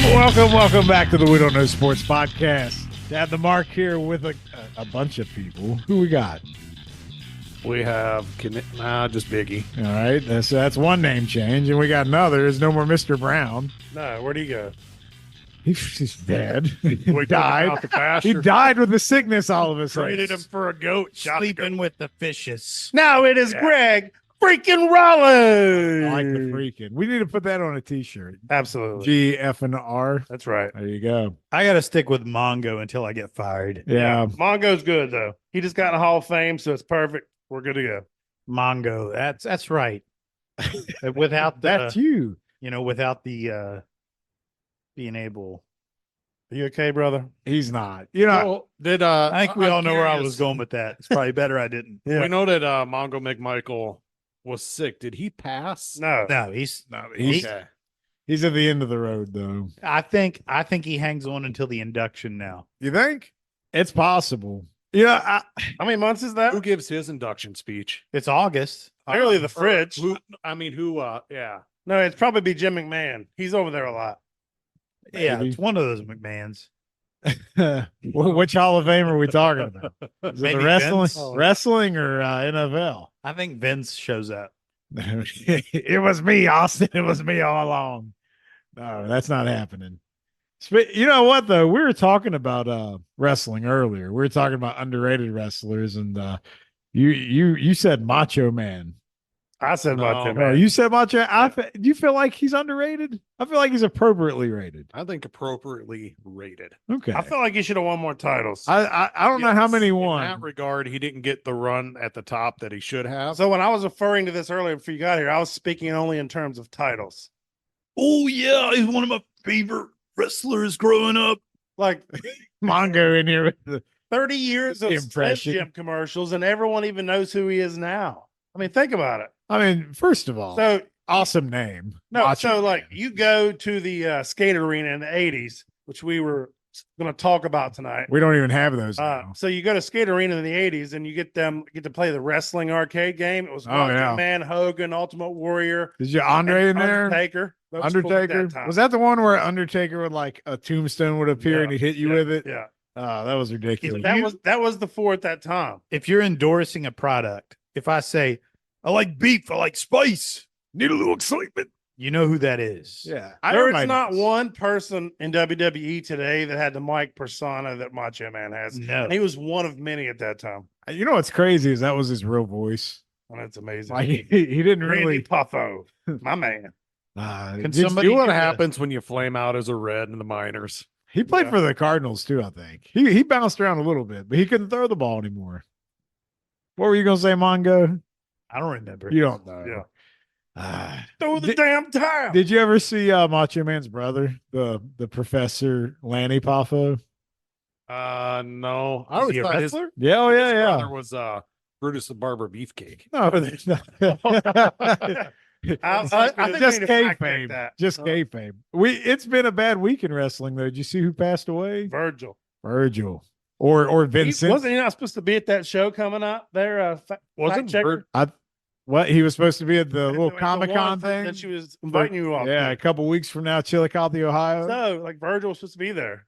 Welcome back to the We Don't Know Sports podcast. Dad the Mark here with a bunch of people. Who we got? We have just Biggie. All right, that's one name change, and we got another. There's no more Mr. Brown. No, where'd he go? He's dead. We He took him died. out the pasture. He died with the sickness. All of a sudden, Traded him for a goat. Sleeping with the fishes. Now it is Greg freaking Rollins. I like the freaking. We need to put that on a T-shirt. Absolutely. G F and R. That's right. There you go. I got to stick with Mongo until I get fired. Yeah. Mongo's good though. He just got in the Hall of Fame, so it's perfect. We're good to go. Mongo. That's right. Without That's you. Without the being able. Are you okay, brother? He's not. You know. Well, I think we all know where I curious. was going with that. It's probably better I didn't. Yeah. We know that Mongo McMichael was sick. Did he pass? No. No, he's Okay. He's at the end of the road, though. I think he hangs on until the induction now. You think? It's possible. Yeah. How many months is that? Who gives his induction speech? It's August. Clearly the fridge. Who? Yeah. No, it's probably be Jim McMahon. He's over there a lot. Yeah, Maybe. it's one of those McMahons. Which Hall of Fame are we talking about? Is it Maybe the wrestling, Vince? wrestling or NFL? I think Vince shows up. It was me, Austin. It was me all along. No, that's not happening. You know what, though? We were talking about wrestling earlier. We were talking about underrated wrestlers, and you said Macho Man. I said about No. Jim. Oh, you said Macho. Do you feel like he's underrated? I feel like he's appropriately rated. I think appropriately rated. Okay. I feel like he should have won more titles. I don't know how many he In won. that regard, he didn't get the run at the top that he should have. So when I was referring to this earlier before you got here, I was speaking only in terms of titles. Oh yeah, he's one of my favorite wrestlers growing up. Like Mongo in here with the 30 years of Impression. Slim Jim commercials, and everyone even knows who he is now. I mean, think about it. I mean, first of all, So awesome name. no, Macho so like Man. you go to the skate arena in the 80s, which we were going to talk about tonight. We don't even have those now. So you go to skate arena in the 80s and you get to play the wrestling arcade game. It was Oh, Macho yeah. Man, Hogan, Ultimate Warrior, Is your Andre in and there? Undertaker. That was cool at Undertaker? that time. Was that the one where Undertaker would like a tombstone would appear Yeah, and he'd hit you yeah, with it? Yeah. Oh, that was ridiculous. That was the four at that time. If you're endorsing a product, if I say I like beef, I like spice, need a little excitement, you know who that is. Yeah. There's not one person in WWE today that had the mic persona that Macho Man has. No. And he was one of many at that time. You know what's crazy is that was his real voice. And that's amazing. Like he didn't Randy really. Puffo, my man. Can did- somebody See what give a- happens when you flame out as a red in the minors. he played Yeah. for the Cardinals too, I think. He bounced around a little bit, but he couldn't throw the ball anymore. What were you gonna say, Mongo? I don't remember. You don't know. Yeah. Ah. Throw the Did- damn towel. Did you ever see Macho Man's brother, the Professor Lanny Poffo? No. I Is always he a thought his wrestler? Yeah, oh yeah, yeah. brother was Brutus the Barber Beefcake. No, there's not. I think we Just need to fact check kayfabe. that. Just kayfabe. It's been a bad week in wrestling, though. Did you see who passed away? Virgil. Virgil or Vincent. Wasn't he not supposed to be at that show coming up there? Wasn't checker? What he was supposed to be at the little The Comic one Con thing that she was inviting you off. Yeah, a couple weeks from now, Chillicothe, Ohio. So like Virgil was supposed to be there.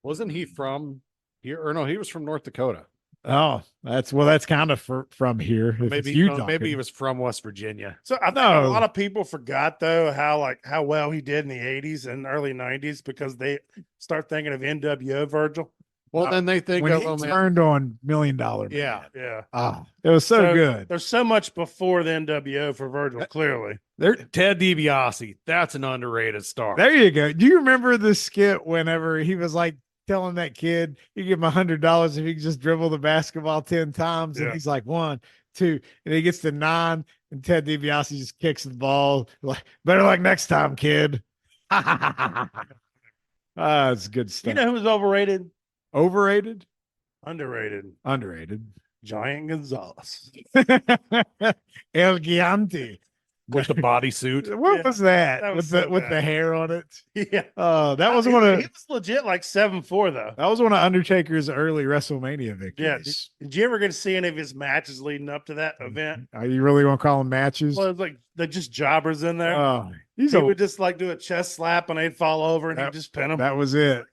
Wasn't he from here? Or no, he was from North Dakota. Oh, that's kind of from here. If it's Maybe you maybe he talking. was from West Virginia. So I think No. a lot of people forgot though how well he did in the 80s and early 90s because they start thinking of NWO Virgil. Well, then they think when of he him. turned on $1 Million. Yeah. Yeah. Oh, it was so good. There's so much before the NWO for Virgil, clearly. Ted DiBiase. That's an underrated star. There you go. Do you remember the skit whenever he was like telling that kid, you give him $100 if he can just dribble the basketball 10 times? And Yeah. he's like, 1, 2, and he gets to 9, and Ted DiBiase just kicks the ball. Like, better like next time, kid. It's good stuff. You know who's overrated? Overrated? Underrated. Underrated. Giant Gonzalez. El Gigante. with the bodysuit. What Yeah, was that? that was with so the with the bad. hair on it? Yeah. Oh, that was one of He was legit like 7'4" though. that was one of Undertaker's early WrestleMania victories. Yeah. Did you ever get to see any of his matches leading up to that event? Are you really gonna call them matches? Well, it's like they're just jobbers in there. Oh, He's He a, would just like do a chest slap and they'd fall over and he'd just pin them. that was it.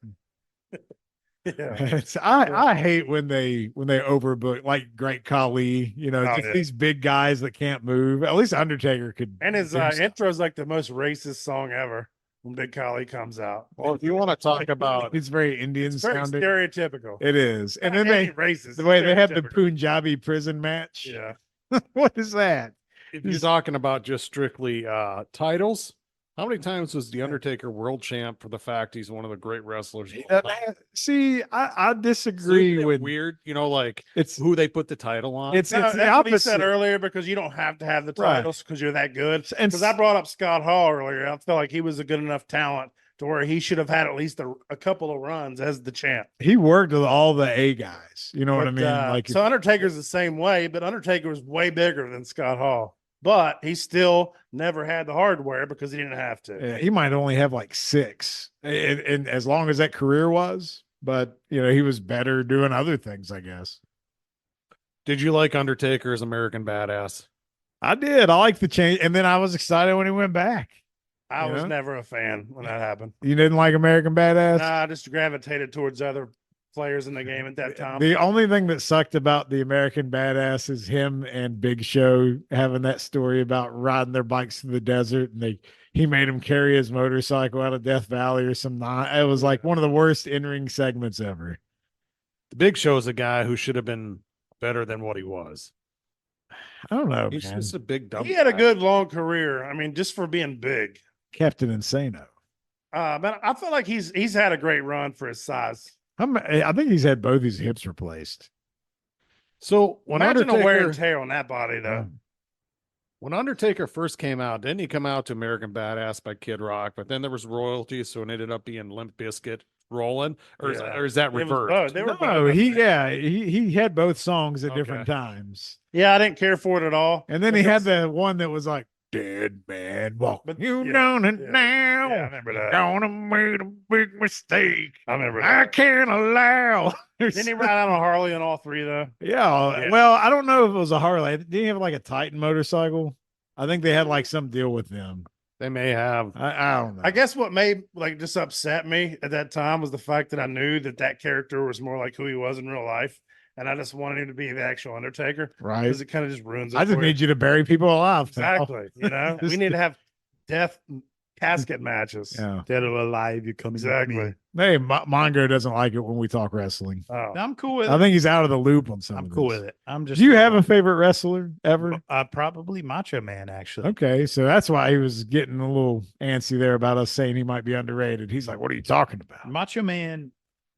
Yeah. I hate when they overbook like Great Khali, Oh, just yeah. these big guys that can't move. At least Undertaker could. And his do stuff. intro is like the most racist song ever when Big Khali comes out. Well, if you want to talk about It's very Indian It's very sounding. stereotypical. It is, and Not then they racist. the way they have the stereotypical. Punjabi prison match. Yeah. What is that? if you're talking about just strictly titles, how many times was the Undertaker world champ for the fact he's one of the great wrestlers? of all time? See, I Isn't disagree it with weird, like it's who they put the title on. it's No, it's the that's what he said opposite. earlier because you don't have to have the Right. titles because you're that good. And Because I brought up Scott Hall earlier. I felt like he was a good enough talent to where he should have had at least a couple of runs as the champ. He worked with all the A guys. You know what I But, mean? Like so Undertaker's the same way, but Undertaker was way bigger than Scott Hall. But he still never had the hardware because he didn't have to. he might only have like 6, and as long as that career was, but he was better doing other things, I guess. Did you like Undertaker as American Badass? I did. I like the change, and then I was excited when he went back. I You was know? never a fan when that happened. You didn't like American Badass? Nah, I just gravitated towards other players in the game at that time. The only thing that sucked about the American Badass is him and Big Show having that story about riding their bikes through the desert, and he made him carry his motorcycle out of Death Valley or some. It was like one of the worst in-ring segments ever. The Big Show is a guy who should have been better than what he was. I don't know, He's man. just a big dumb. He had a guy. good long career. I mean, just for being big. Captain Insano. But I feel like he's had a great run for his size. I think he's had both his hips replaced. So when Imagine the wear and Undertaker, tear on that body, though. when Undertaker first came out, didn't he come out to American Badass by Kid Rock? But then there was royalties, so it ended up being Limp Bizkit rolling, or Yeah. is that It was reversed? both. They were No, both, I think. he had both songs at Okay. different times. Yeah, I didn't care for it at all. And then But he there had was- the one that was like, dead man walk But- you yeah, down and yeah. now. Yeah, I remember that. Gonna make a big mistake. I remember I that. can't allow. Didn't he ride out on Harley on all three, though? Yeah. Yeah. Well, I don't know if it was a Harley. Did he have like a Titan motorcycle? I think they had like some deal with them. They may have. I don't know. I guess what made like just upset me at that time was the fact that I knew that character was more like who he was in real life, and I just wanted him to be the actual Undertaker right. because it kind of just ruins it. I just for you. need you to bury people alive. pal. Exactly. You know, we Just- need to have death casket matches. Yeah. Dead or alive, you coming with me. Exactly. Hey, Mongo doesn't like it when we talk wrestling. Oh, I'm cool with I it. think he's out of the loop on some. I'm of cool this. with it. I'm just. Do you have a favorite wrestler ever? Probably Macho Man, actually. Okay, so that's why he was getting a little antsy there about us saying he might be underrated. He's like, "What are you talking about?" Macho Man.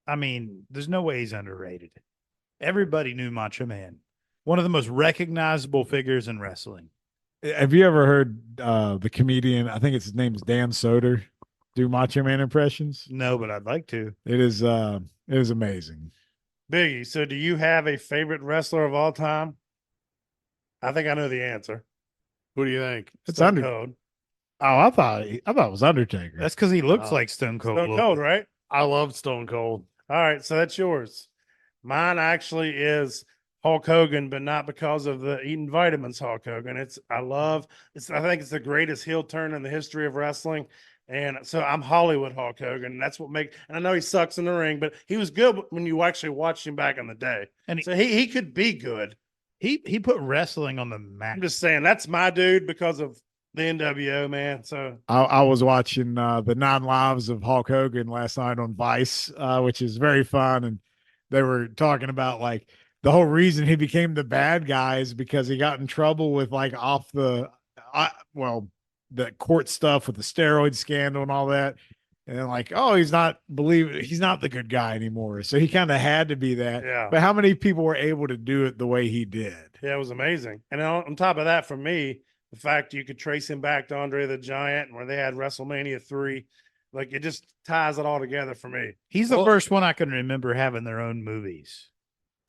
I mean, there's no way he's underrated. Everybody knew Macho Man. One of the most recognizable figures in wrestling. Have you ever heard the comedian? I think his name's Dan Soder. Do Macho Man impressions? No, but I'd like to. It is amazing. Biggie. So, do you have a favorite wrestler of all time? I think I know the answer. Who do you think? It's Stone under. Cold. Oh, I thought it was Undertaker. That's because he looks Oh. like Stone Cold. a Stone little Cold, bit. right? I love Stone Cold. All right, so that's yours. Mine actually is Hulk Hogan, but not because of the eating vitamins Hulk Hogan. I think it's the greatest heel turn in the history of wrestling. And so I'm Hollywood Hulk Hogan. And that's what and I know he sucks in the ring, but he was good when you actually watched him back in the day. And So he could be good. he put wrestling on the map. I'm just saying that's my dude because of the NWO, man. So I was watching the 9 Lives of Hulk Hogan last night on Vice, which is very fun, and they were talking about like the whole reason he became the bad guy is because he got in trouble with like the court stuff with the steroid scandal and all that. And then like, oh, he's not the good guy anymore. So he kind of had to be that. yeah. But how many people were able to do it the way he did? Yeah, it was amazing. And on top of that, for me, the fact you could trace him back to Andre the Giant and where they had WrestleMania 3, like it just ties it all together for me. He's the Well- first one I can remember having their own movies.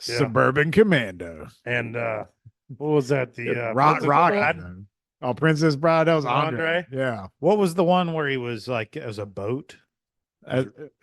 Yeah. Suburban Commando. And what was that? The Rock. Princess Bride? Oh, Princess Bride. That was Andre. Andre? Yeah. What was the one where he was like it was a boat?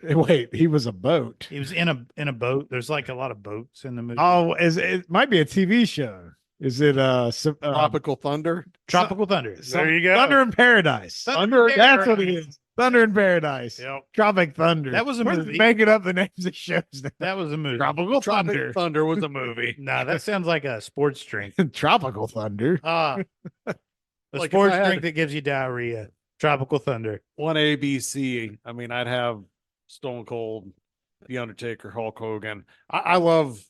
Wait, he was a boat. He was in a boat. There's like a lot of boats in the movie. Oh, it might be a TV show. Is it Tropical Thunder. Tropical Thunder. There you go. Thunder in Paradise? Thunder in That's what it Paradise. is. Thunder in Paradise. Yep. Tropic Thunder. That was a We're movie. making up the names of shows now. That was a movie. Tropical Tropic Thunder. Thunder was a movie. Nah, that sounds like a sports drink. Tropical Thunder. A Like, if sports I had- drink that gives you diarrhea. Tropical Thunder. One ABC. I mean, I'd have Stone Cold, The Undertaker, Hulk Hogan. I love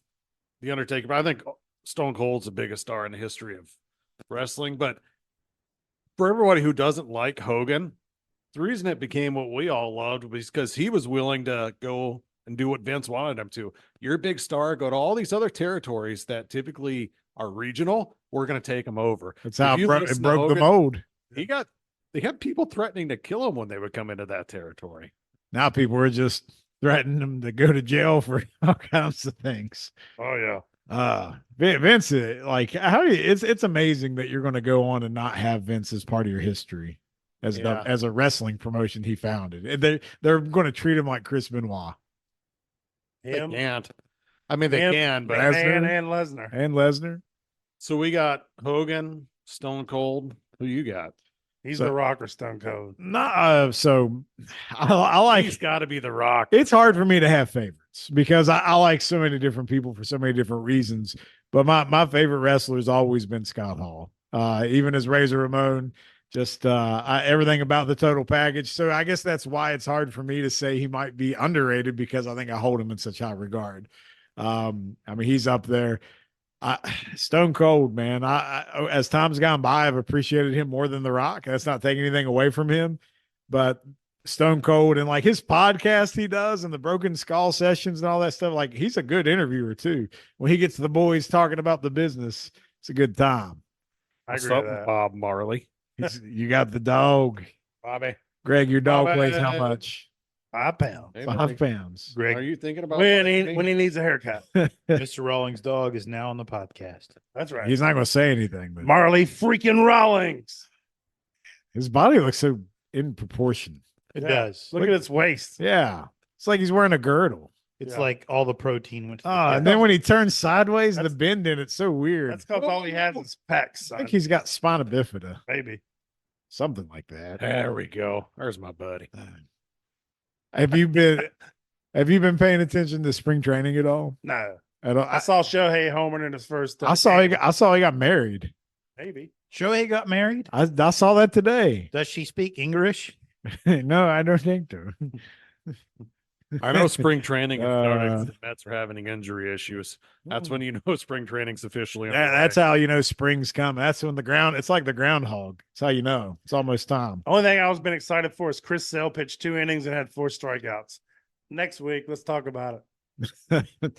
The Undertaker, but I think Stone Cold's the biggest star in the history of wrestling. But for everybody who doesn't like Hogan, the reason it became what we all loved was because he was willing to go and do what Vince wanted him to. You're a big star, go to all these other territories that typically are regional. We're going to take them over. That's how If you it listen to broke the Hogan- mold. They had people threatening to kill him when they would come into that territory. Now people are just threatening him to go to jail for all kinds of things. Oh yeah. Vince, like how do you, it's amazing that you're going to go on and not have Vince as part of your history as Yeah. as a wrestling promotion he founded. And they're going to treat him like Chris Benoit Him, They can't. I mean, they him, can, but Lesnar. and Lesnar. and Lesnar. so we got Hogan, Stone Cold. Who you got? He's So- the Rock or Stone Cold. Not so I like He's got to be the Rock. it's hard for me to have favorites because I like so many different people for so many different reasons. But my favorite wrestler has always been Scott Hall. Even as Razor Ramon, just everything about the total package. So I guess that's why it's hard for me to say he might be underrated because I think I hold him in such high regard. I mean, he's up there. Stone Cold, man. I as time's gone by, I've appreciated him more than The Rock. That's not taking anything away from him, but Stone Cold and like his podcast he does and the Broken Skull sessions and all that stuff. Like he's a good interviewer too. When he gets the boys talking about the business, it's a good time. I What's agree up, with that. Bob Marley? You got the dog, Bobby, Greg. Your dog Bobby. weighs how much? 5 pounds. Hey, 5 pounds. Are Greg, you thinking about When fighting he me? needs a haircut. Mr. Rawlings' dog is now on the podcast. That's right. He's not going to say anything, but Marley freaking Rawlings. his body looks so in proportion. It Yeah. does. Look at its waist. Yeah, it's like he's wearing a girdle. It's Yeah. like all the protein went to the And cow. then when he turns sideways, the That's- bend in it's so weird. That's because all he has is pecs, I think son. he's got spina bifida, Baby. something like that. There we go. There's my buddy. Have you been paying attention to spring training at all? No. At all? I saw Shohei Homer in his first. I saw he game. got married. Maybe. Shohei got married. I saw that today. Does she speak English? No, I don't think so. I know spring training has started. 'cause Uh, the Mets are having injury issues. That's when you know spring training's officially. That's how you know spring's coming. That's when it's like the groundhog. That's how you know it's almost time. Only thing I was been excited for is Chris Sale pitched 2 innings and had 4 strikeouts. Next week, let's talk about it.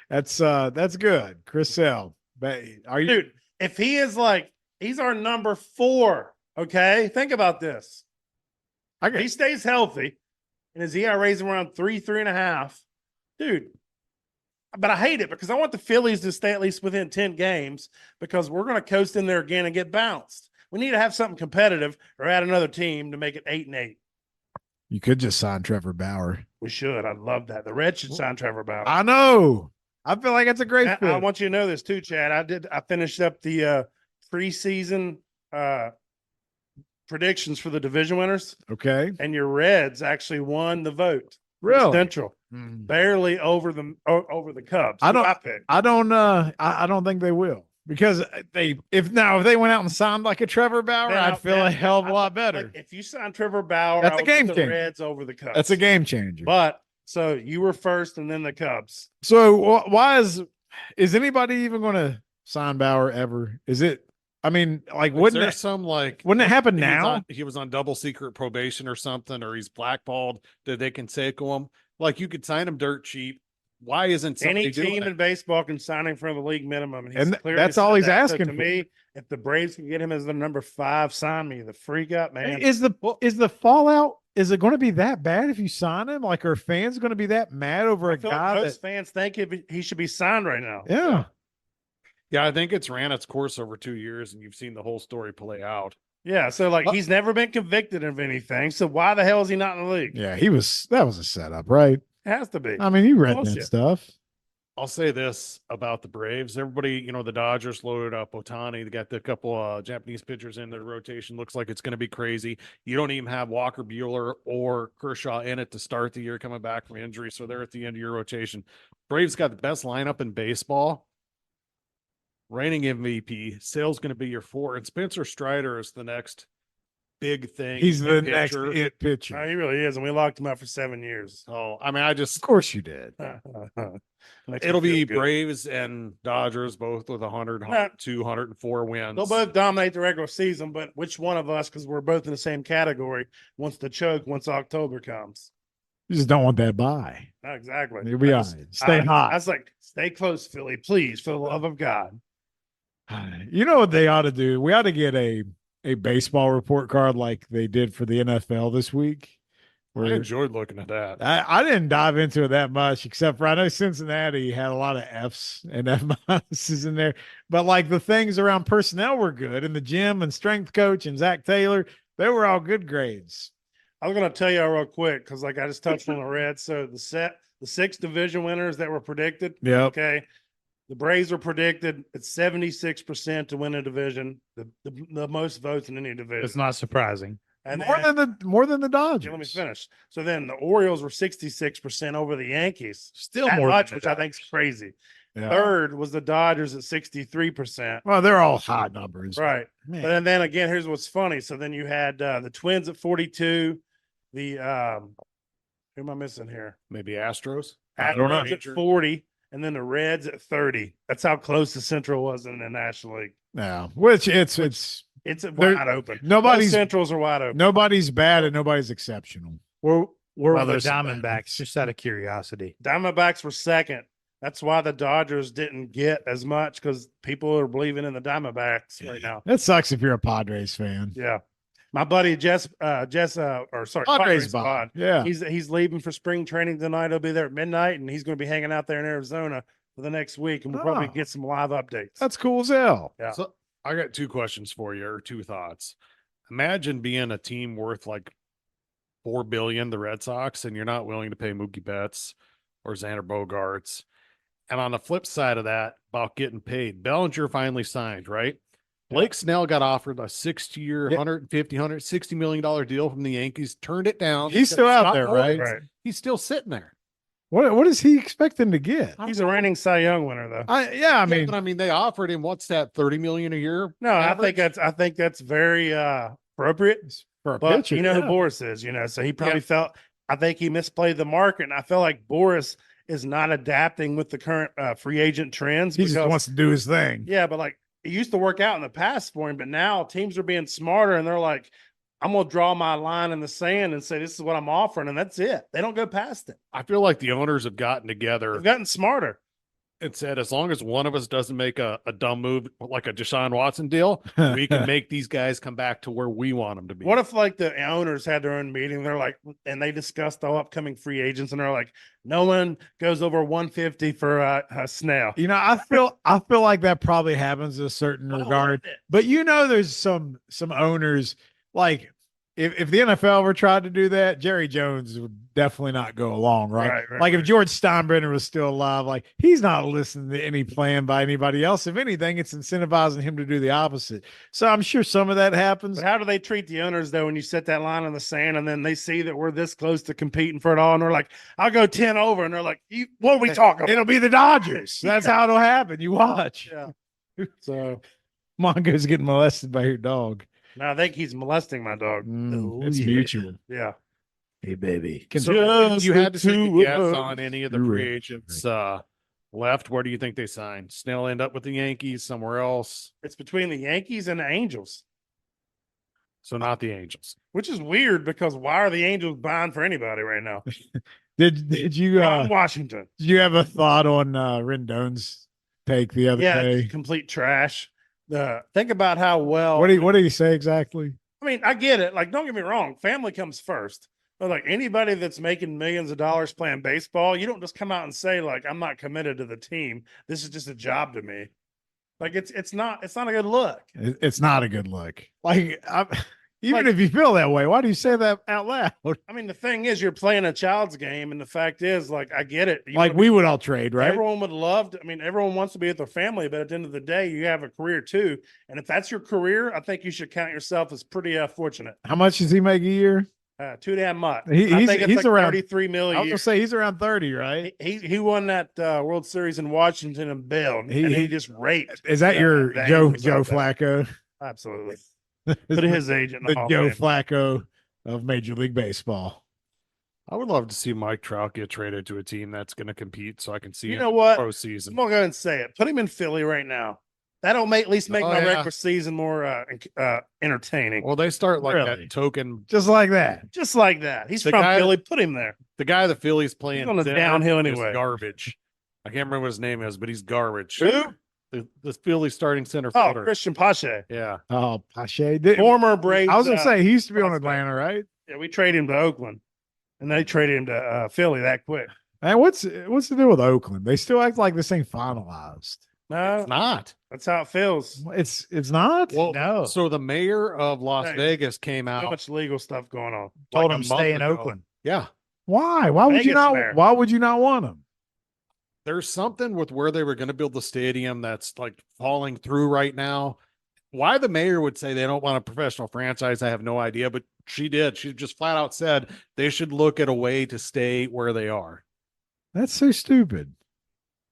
That's good. Chris Sale. But are you Dude, if he is like, he's our number 4. Okay. Think about this. I If he got, stays healthy and his ERA is around 3.5. Dude. But I hate it because I want the Phillies to stay at least within 10 games because we're going to coast in there again and get bounced. We need to have something competitive or add another team to make it 8-8. you could just sign Trevor Bauer. We should. I love that. The Reds should sign Trevor Bauer. I know. I feel like it's a great I fit. want you to know this too, Chad. I finished up the preseason predictions for the division winners, Okay. and your Reds actually won the vote. Really? Central, Mm. barely over the Cubs. I who don't- picked. I don't think they will because if they went out and signed like a Trevor Bauer, Then I'd feel a then hell of a I- lot better. like, if you sign Trevor Bauer, That's I a would game put the changer. Reds over the Cubs. That's a game changer. But so you were first, and then the Cubs. So why is anybody even going to sign Bauer ever? Is it? I mean, like, Is wouldn't there it some like wouldn't it happen he was now? on- he was on double secret probation or something, or he's blackballed that they can take him. Like you could sign him dirt cheap. Why isn't somebody Any doing team that? in baseball can sign him for the league minimum, and, And he's clearly that's all said he's that. So asking to for. me, if the Braves can get him as the number 5, sign me the freak up, man. Is the fallout? Is it going to be that bad if you sign him? Like, are fans going to be that mad over I a feel like guy most that? fans think he should be signed right now. Yeah. Yeah, I think it's ran its course over 2 years, and you've seen the whole story play out. Yeah, so like he's never been convicted of anything. So why the hell is he not in the league? Yeah, that was a setup, right? It has to be. I mean, you read that Bullshit. stuff. I'll say this about the Braves. Everybody, you know, the Dodgers loaded up Otani. They got the couple Japanese pitchers in their rotation. Looks like it's going to be crazy. You don't even have Walker Buehler or Kershaw in it to start the year coming back from injury. So they're at the end of your rotation. Braves got the best lineup in baseball. Reigning MVP. Sale's going to be your 4. And Spencer Strider is the next big thing. He's the pitcher. next it No, pitcher. he really is, and we locked him up for 7 years. So, I mean, I just Of course you did. Makes me it'll be feel good. Braves and Dodgers both with 100, Nah. 204 wins. They'll both dominate the regular season, but which one of us, because we're both in the same category, wants to choke once October comes? You just don't want that bye. No, exactly. You'll be I all just- right. Stay hot. I was like, stay close, Philly, please, for the love of God. You know what they ought to do? We ought to get a baseball report card like they did for the NFL this week. I enjoyed looking at that. I didn't dive into it that much, except for I know Cincinnati had a lot of F's and F minuses in there, but like the things around personnel were good, and the gym and strength coach and Zach Taylor, they were all good grades. I was going to tell you real quick because, like, I just touched on the Reds. So the 6 division winners that were predicted. Yep. Okay. The Braves were predicted at 76% to win a division, the most votes in any division. It's not surprising. And More than the Dodgers. let me finish. So then the Orioles were 66% over the Yankees. Still That more much, than which I think is crazy. Yeah. Third was the Dodgers at 63%. Well, they're all high numbers. Right. Man. But then again, here's what's funny. So then you had the Twins at 42. The who am I missing here? Maybe Astros. I don't know. Astros at 40, and then the Reds at 30. That's how close the Central was in the National League. No, which it's It's They're- wide open. nobody's Both Centrals are wide open. nobody's bad and nobody's exceptional. Where Well, are the there's some Diamondbacks? Just out of curiosity. Diamondbacks were second. That's why the Dodgers didn't get as much because people are believing in the Diamondbacks right now. That sucks if you're a Padres fan. Yeah. My buddy Padres Padres Bod. Bob. Yeah. He's leaving for spring training tonight. He'll be there at midnight, and he's going to be hanging out there in Arizona for the next week, and we'll probably Oh. get some live updates. That's cool as hell. Yeah. So I got 2 questions for you, or 2 thoughts. Imagine being a team worth like $4 billion, the Red Sox, and you're not willing to pay Mookie Betts or Xander Bogaerts. And on the flip side of that, about getting paid, Bellinger finally signed, right? Blake Snell got offered a 6-year, Yeah. $160 million deal from the Yankees, turned it down. He's still out Scott there, Boras, right? He's still sitting there. What is he expecting to get? He's a reigning Cy Young winner, though. I mean, But I mean, they offered him what's that, $30 million a year? No, average? I think that's very appropriate. for a But pitcher, you know yeah. who Boris is, so he probably felt. I think he misplayed the market, and I feel like Boris is not adapting with the current free agent trends. He just because- wants to do his thing. Yeah, but like it used to work out in the past for him, but now teams are being smarter and they're like, I'm gonna draw my line in the sand and say this is what I'm offering, and that's it. They don't go past it. I feel like the owners have gotten together They've gotten smarter. and said, as long as one of us doesn't make a dumb move like a Deshaun Watson deal, we can make these guys come back to where we want them to be. What if like the owners had their own meeting? They're like, and they discussed the upcoming free agents, and they're like, no one goes over 150 for Snell. You know, I feel like that probably happens in a certain regard. But there's some owners like if the NFL were tried to do that, Jerry Jones would definitely not go along, right? Right, Like if George Steinbrenner was still alive, like he's not listening to any plan by anybody else. If anything, it's incentivizing him to do the opposite. So I'm sure some of that happens. But how do they treat the owners though when you set that line in the sand and then they see that we're this close to competing for it all and they're like, I'll go 10 over, and they're like, what are we talking about? It'll be the Dodgers. That's how it'll happen. You watch. Yeah. So Mongo's getting molested by your dog. now I think he's molesting my dog. It's mutual. Yeah. Hey, baby. So if you had to take a guess on any of the free agents left, where do you think they signed? Snell end up with the Yankees, somewhere else? It's between the Yankees and the Angels, So not the Angels. which is weird because why are the Angels buying for anybody right now? Did you Washington. did you have a thought on Rendon's take the other Yeah, day? it's complete trash. Think about how well. What did he say exactly? I mean, I get it. Like, don't get me wrong. Family comes first. But like anybody that's making millions of dollars playing baseball, you don't just come out and say like, I'm not committed to the team. This is just a job to me. Like it's not a good look. It's not a good look. Like Even Like- if you feel that way, why do you say that out loud? I mean, the thing is, you're playing a child's game, and the fact is, like, I get it. You Like wanna we be- would all trade, right? Everyone would love to. I mean, everyone wants to be with their family, but at the end of the day, you have a career too. And if that's your career, I think you should count yourself as pretty fortunate. How much does he make a year? Too damn much. He- I he's- think it's he's like around- 33 I million. was gonna say he's around 30, right? He won that World Series in Washington and Bill, and He- he he- just raped. Is that your the Joe Angels out there. Flacco? Absolutely. Put his agent in The the Hall Joe of Fame. Flacco of Major League Baseball. I would love to see Mike Trout get traded to a team that's going to compete, so I can see You him know what? postseason. I'm gonna go ahead and say it. Put him in Philly right now. That'll at least make Oh, my yeah. regular season more entertaining. Well, they start like Really? that token. Just like that. Just like that. He's The from guy- Philly. Put him there. The guy the Phillies playing on the center downhill is anyway. garbage. I can't remember what his name is, but he's garbage. Who? The Phillies starting center Oh, fielder. Christian Pache, Yeah. Oh, Pache. Did, former Braves. I was gonna say he used to be on prospect. Atlanta, right? Yeah, we traded him to Oakland, and they traded him to Philly that quick. Man, what's the deal with Oakland? They still act like this ain't finalized. No, It's not. that's how it feels. It's not. Well, No. So the mayor of Las Hey, Vegas came So out. much legal stuff going on. Told like a him month stay in ago. Oakland. Yeah. Why? Why would you Vegas not? mayor. Why would you not want him? There's something with where they were going to build the stadium that's like falling through right now. Why the mayor would say they don't want a professional franchise, I have no idea, but she did. She just flat out said they should look at a way to stay where they are. That's so stupid.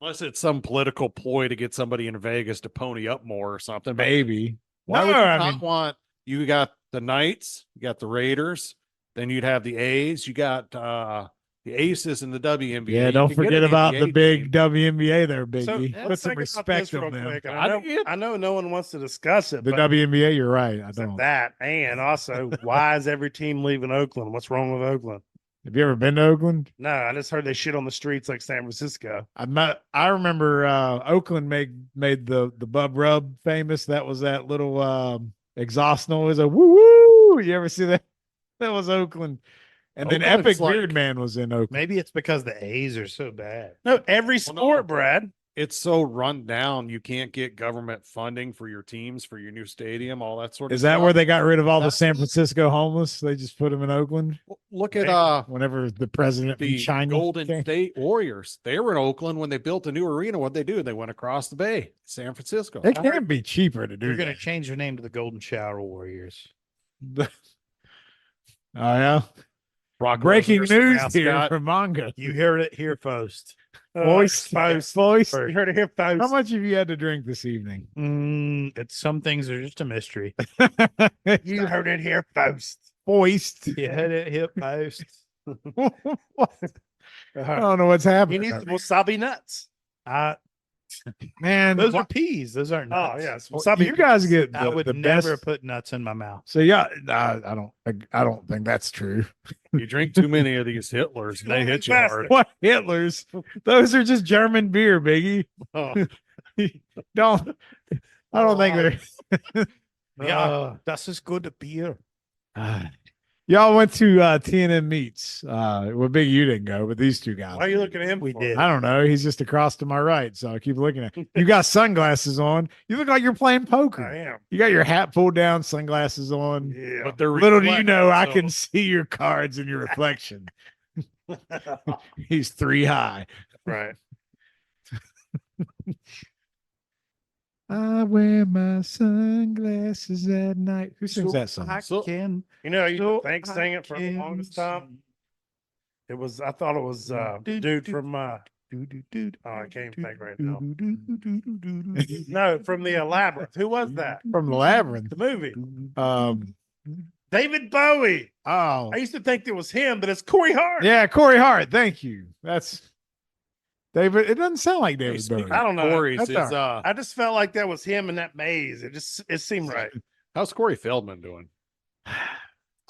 Unless it's some political ploy to get somebody in Vegas to pony up more or something. But Maybe. why would No, you I not mean- want, you got the Knights, you got the Raiders, then you'd have the A's, you got the Aces in the WNBA. Yeah, You don't can get forget an about the NBA big team. WNBA there, Biggie. So Put let's some think about respect this real on them. quick. And I I know no one wants to discuss it, The but WNBA, you're right. I it's like don't. that, and also, why is every team leaving Oakland? What's wrong with Oakland? Have you ever been to Oakland? No, I just heard they shit on the streets like San Francisco. I remember Oakland made the Bub Rub famous. That was that little exhaust noise. A woo woo. You ever see that? That was Oakland. And then Oakland's Epic like- Beard Man was in Oakland. Maybe it's because the A's are so bad. No, every Well, sport, no. Brad. It's so run down. You can't get government funding for your teams, for your new stadium, all that sort of Is that stuff. where they got rid of all the That's- San Francisco homeless? They just put them in Oakland Look at whenever the president from the China Golden came. State Warriors. They were in Oakland when they built a new arena. What'd they do? They went across the bay, San Francisco. It can be cheaper to do. They're going to that. change their name to the Golden Shower Warriors. Oh yeah. Brock Breaking Lesnar's the news here mascot. from manga. You heard it here first. Voice, voice. You heard it here first. How much have you had to drink this evening? Some things are just a mystery. You heard it here first. Voiced. You heard it here first. I don't know what's You happening. need some wasabi nuts. Man, Those are peas. Those aren't Oh nuts. yes, well, wasabi. you guys get I the, would the never best. put nuts in my mouth. So yeah, I don't think that's true. You drink too many of these Hitlers, and they hit you Best. hard. What Hitler's? Those are just German beer, Biggie. Oh, Don't. I don't think they're. Yeah, das ist good beer. Y'all went to TNM Meats. Well, Big, you didn't go, but these two guys. Why are you looking at him? We for? did. I don't know. He's just across to my right, so I keep looking at. You got sunglasses on. You look like you're playing poker. I am. You got your hat pulled down, sunglasses on. Yeah. but they're Little do you know, I reflective, can so- see your cards in your reflection. He's 3 high. Right. I wear my sunglasses at night. Who sings that song? I So- can. You know, you So think I sing it for the can longest time. It was. I thought it was Do, dude do. from. Oh, Oh, I can't think right now. No, from the Labyrinth. Who was that? From the Labyrinth. The movie. Um. David Bowie. Oh. I used to think it was him, but it's Corey Hart. Yeah, Corey Hart. Thank you. That's David. It doesn't sound like Hey, David speaking Bowie. I don't know. of Corey's, That's is, I just felt like that was him in that maze. It seemed right. how's Corey Feldman doing?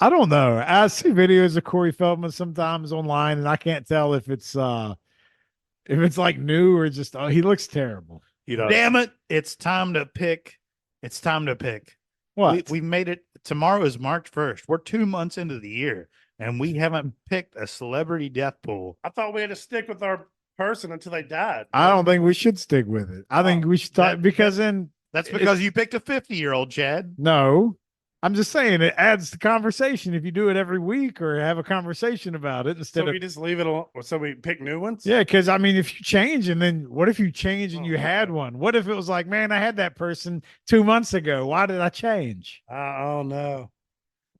I don't know. I see videos of Corey Feldman sometimes online, and I can't tell if it's like new or just he looks terrible. He does. Damn it. It's time to pick. It's time to pick. What? We made it. Tomorrow is March 1st. We're 2 months into the year, and we haven't picked a celebrity death pool. I thought we had to stick with our person until they died. I don't think we should stick with it. I think we should talk that- because then That's because you picked a 50-year-old, Chad. no, I'm just saying it adds to conversation if you do it every week or have a conversation about it So instead of we just leave it alone. So we pick new ones. yeah. Because I mean, if you change and then what if you change and Oh, you had one? What if it was like, man, I had that person 2 months ago. Why did I change? Oh no.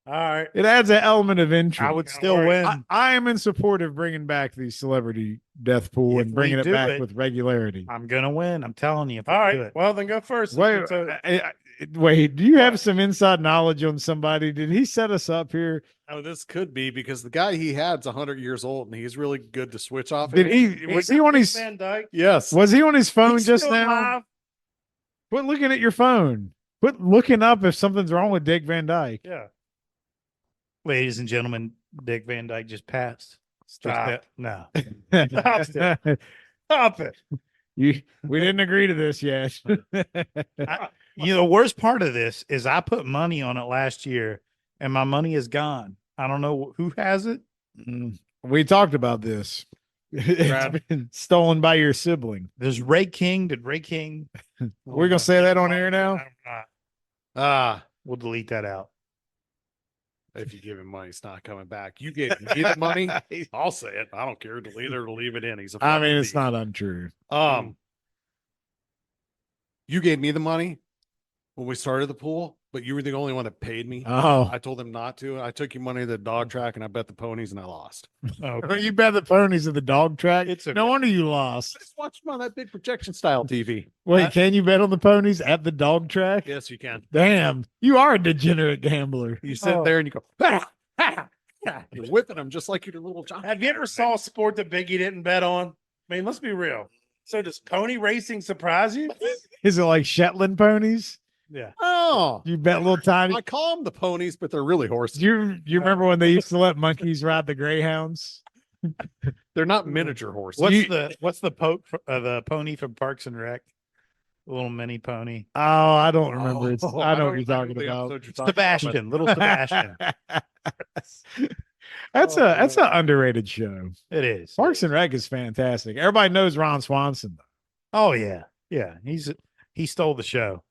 All right. It adds an element of intrigue. I would Don't still worry. win. I am in support of bringing back the celebrity death pool If and we bringing it do back it, with regularity. I'm gonna win. I'm telling you. If All we do right. it. Well, then go first. Wait, So, wait. Do you have What? some inside knowledge on somebody? Did he set us up here? Oh, this could be because the guy he had's 100 years old and he's really good to switch off. Did of. he? Was he on his? Van Dyke? Yes. Was he on his phone He's just still now? alive? Quit looking at your phone. Quit looking up if something's wrong with Dick Van Dyke. Yeah. Ladies and gentlemen, Dick Van Dyke just passed. Stop. No. Stop it. Stop it. We didn't agree to this yet. You know, the worst part of this is I put money on it last year and my money is gone. I don't know who has it. We talked about this. It's Brad. been stolen by your sibling. There's Ray King. Did Ray King? We're gonna say that on air now. I'm not. Ah, We'll delete that out. if you give him money, it's not coming back. You gave me the money. I'll say it. I don't care. Delete it or leave it in. He's a I fucking mean, it's thief. not untrue. You gave me the money when we started the pool, but you were the only one that paid me. Oh, I told him not to. I took your money to the dog track and I bet the ponies and I lost. Oh, you bet the ponies at the dog track. It's No okay. wonder you lost. I just watched him on that big projection style TV. Wait, can you bet on the ponies at the dog track? Yes, you can. Damn, you are a degenerate gambler. You sit Oh. there and you go, "Ah, ah, ah." You're whipping them just like your little John. Have you ever saw a sport that Biggie didn't bet on? I mean, let's be real. So does pony racing surprise you? Is it like Shetland ponies? yeah. Oh, You bet little tiny. I call them the ponies, but they're really horses. Do you remember when they used to let monkeys ride the greyhounds? They're not miniature horses. What's the pony from Parks and Rec? The little mini pony. Oh, I don't remember. Oh, I know what don't you're talking remember the about. episode you're talking about, Sebastian, little Sebastian. That's an underrated show. It is. Parks and Rec is fantastic. Everybody knows Ron Swanson though, Oh yeah, yeah. He stole the show.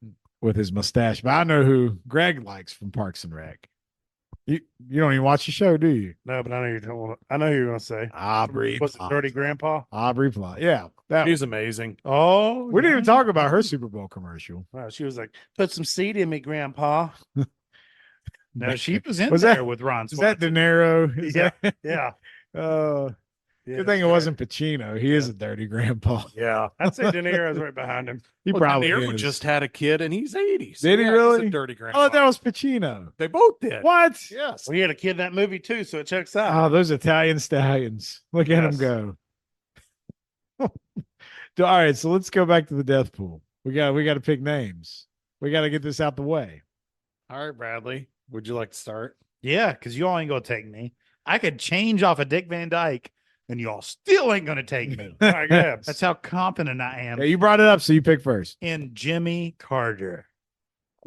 with his mustache, but I know who Greg likes from Parks and Rec. You don't even watch the show, do you? No, but I know who you're going to say. Aubrey. Was it Plaza. Dirty Grandpa? Aubrey Plaza. Yeah, that. He's amazing. Oh, We didn't even talk about her Super Bowl commercial. Wow, she was like, "Put some seed in me, Grandpa." No, she was in Was there that- with Ron. Is that De Swanson. Niro? Is Yeah. that- Yeah. Good thing that's it right. wasn't Pacino. He is a dirty grandpa. Yeah. I'd say De Niro's right behind him. He Well, probably De Niro is. just had a kid and he's 80. So Did he yeah, he's a really? dirty grandpa. Oh, that was Pacino. They both did. What? Yes. Well, he had a kid in that movie too, so it checks out. Oh, those Italian stallions. Look at Yes. them go. All right, so let's go back to the death pool. We got to pick names. We got to get this out the way. All right, Bradley. Would you like to start? Yeah, because you all ain't gonna take me. I could change off of Dick Van Dyke, and y'all still ain't gonna take me. All right, go ahead. That's how confident I am Yeah, you brought it up, so you pick first. in Jimmy Carter.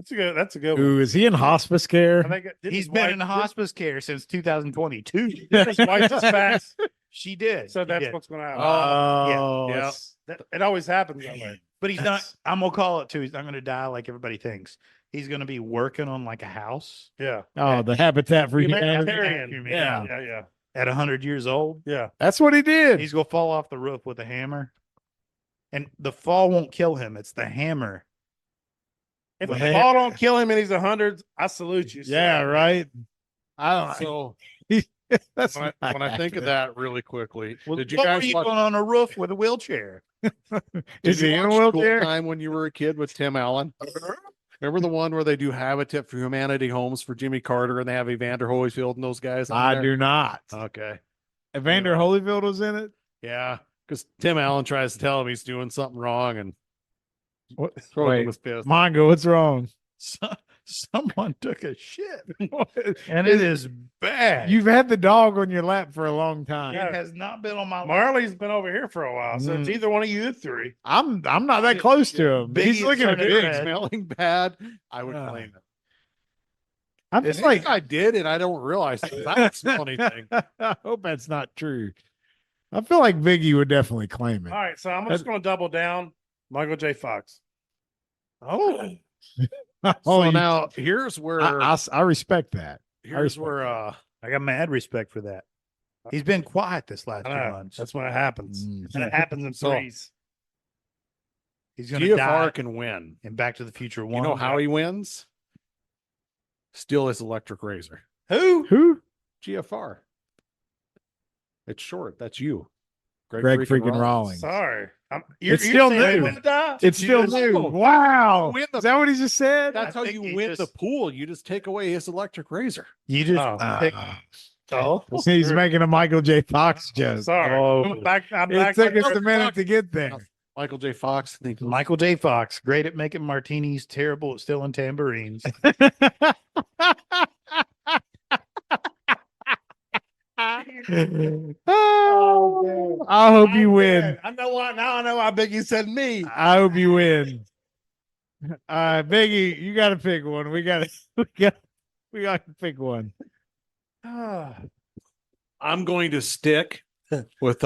That's a good one. Ooh, is he in hospice care? I think didn't He's his been wife- in hospice care since 2022. didn't his wife just pass? She did. So She that's did. what's going to happen. Oh, yeah. it's- It always happens that way. But he's not. I'm gonna call it too. He's not gonna die like everybody thinks. He's gonna be working on like a house Yeah. oh, the Habitat for Humanity. Humanitarian. Yeah. Yeah. Yeah. at 100 years old. Yeah. That's what he did. He's gonna fall off the roof with a hammer, and the fall won't kill him. It's the hammer. If Well, the hey- ball don't kill him and he's 100, I salute you. sir. Yeah, right. I don't. So That's when not I think of happening. that really quickly, Well, did you what guys were you watch, going on a roof with a wheelchair? Is did he you in a watch School wheelchair? Time when you were a kid with Tim Allen? Remember the one where they do Habitat for Humanity homes for Jimmy Carter and they have Evander Holyfield and those guys? on I there? do not. Okay. Evander Holyfield was in it. Yeah. Because Tim Allen tries to tell him he's doing something wrong and What? throws Wait, him his fist. Mongo, what's wrong? Someone took a shit, and it is bad. You've had the dog on your lap for a long time. It has not been on my lap. Marley's been over here for a while, so it's Mm. either one of you three. I'm not that close to him. Biggie He's is looking at turning big. red. Smelling bad, I would Uh, claim it. I'm It's just like, I did, and I don't realize it. That's the funny thing. I hope that's not true. I feel like Biggie would definitely claim it. All right, so I'm just going to double down. Michael J. Fox. Oh, Oh, So you- now here's where I respect that. here's respect where I got mad respect for that. He's been quiet this last I 2 know. months. That's when it happens. Mm. And it happens in So- threes. He's going to GFR die can win. in Back to the Future 1. You know how he wins? Steal his electric razor. Who? Who? GFR. It's short. That's you. Greg freaking Rawlings. Sorry. It's still saying new. he would die? It's still just- new. Wow. Win the- Is that what he just said? That's how think you he win the just- pool. You just take away his electric razor. You just Oh. pick. Oh, He's making a Michael J. Fox joke. sorry. Oh. I'm back. I'm It back. took us on- a minute to get there. Michael J. Fox. Michael J. Fox, great at making martinis, terrible at stealing tambourines. Oh, I hope you win. I know what. Now I know why Biggie said me. I hope you win. Biggie, you got to pick one. We got to pick one. I'm going to stick with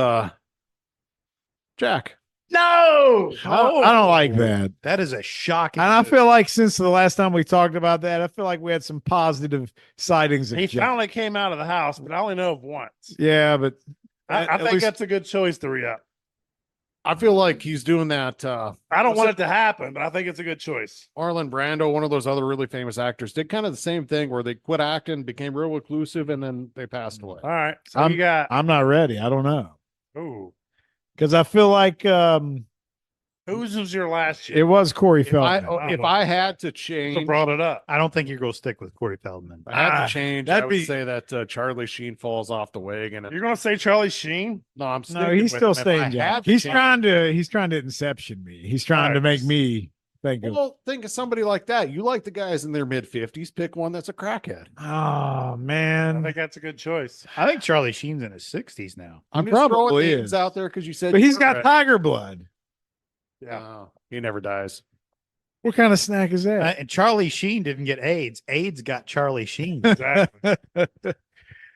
Jack. No. I don't like that. That is a shocking. And I move. feel like since the last time we talked about that, I feel like we had some positive sightings of He Jack. finally came out of the house, but I only know of once. Yeah, but I at think least- that's a good choice to re-up. I feel like he's doing that. I don't want it to happen, but I think it's a good choice. Marlon Brando, one of those other really famous actors, did kind of the same thing where they quit acting, became real reclusive, and then they passed away. All right. So you got I'm not ready. I don't know. ooh. Because I feel like Whose was your last it year? was Corey If I, Feldman. if I had to So change, brought it up. I don't think you're going to stick with Corey Feldman. if I had Ah, to change, that'd I would be- say that Charlie Sheen falls off the wagon. And You're gonna say Charlie Sheen? no, I'm No, sticking he's with still him. If I staying Jack. had to He's change- trying to inception me. He's trying to Alright. make me think of, Well, think of somebody like that. You like the guys in their mid 50s. Pick one that's a crackhead. oh I man. think that's a good choice. I think Charlie Sheen's in his 60s now. I'm He just throwing probably names is. out there because you said, But you he's were got right. tiger blood. Yeah. He never dies. What kind of snack is that? And Charlie Sheen didn't get AIDS. AIDS got Charlie Sheen. Exactly.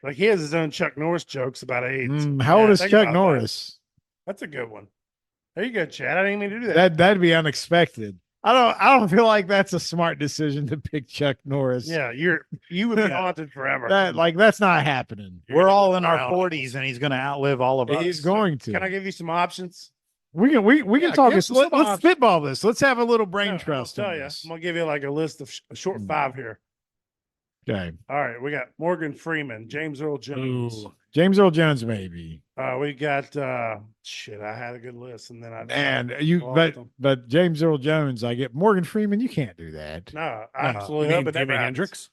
Like he has his own Chuck Norris jokes about AIDS. How old Yeah, is think Chuck about that. Norris? That's a good one. There you go, Chad. I didn't mean to do that. That'd be unexpected. I don't feel like that's a smart decision to pick Chuck Norris. Yeah, you would be haunted forever. That's not happening. We're all in our 40s, and he's going to outlive all of us. He's going to. Can I give you some options? We can Yeah, talk give this. us some Let's options. spitball this. Let's have a little brain No, trust. I'll tell on you. this. I'm gonna give you like a list of a short five here. Okay. All right, we got Morgan Freeman, James Earl Jones. Ooh. James Earl Jones, maybe. We got shit. I had a good list, and then I And lost them. but James Earl Jones, I get Morgan Freeman. You can't do that. No, I No, absolutely You hope mean it never Jimi happens. Hendrix?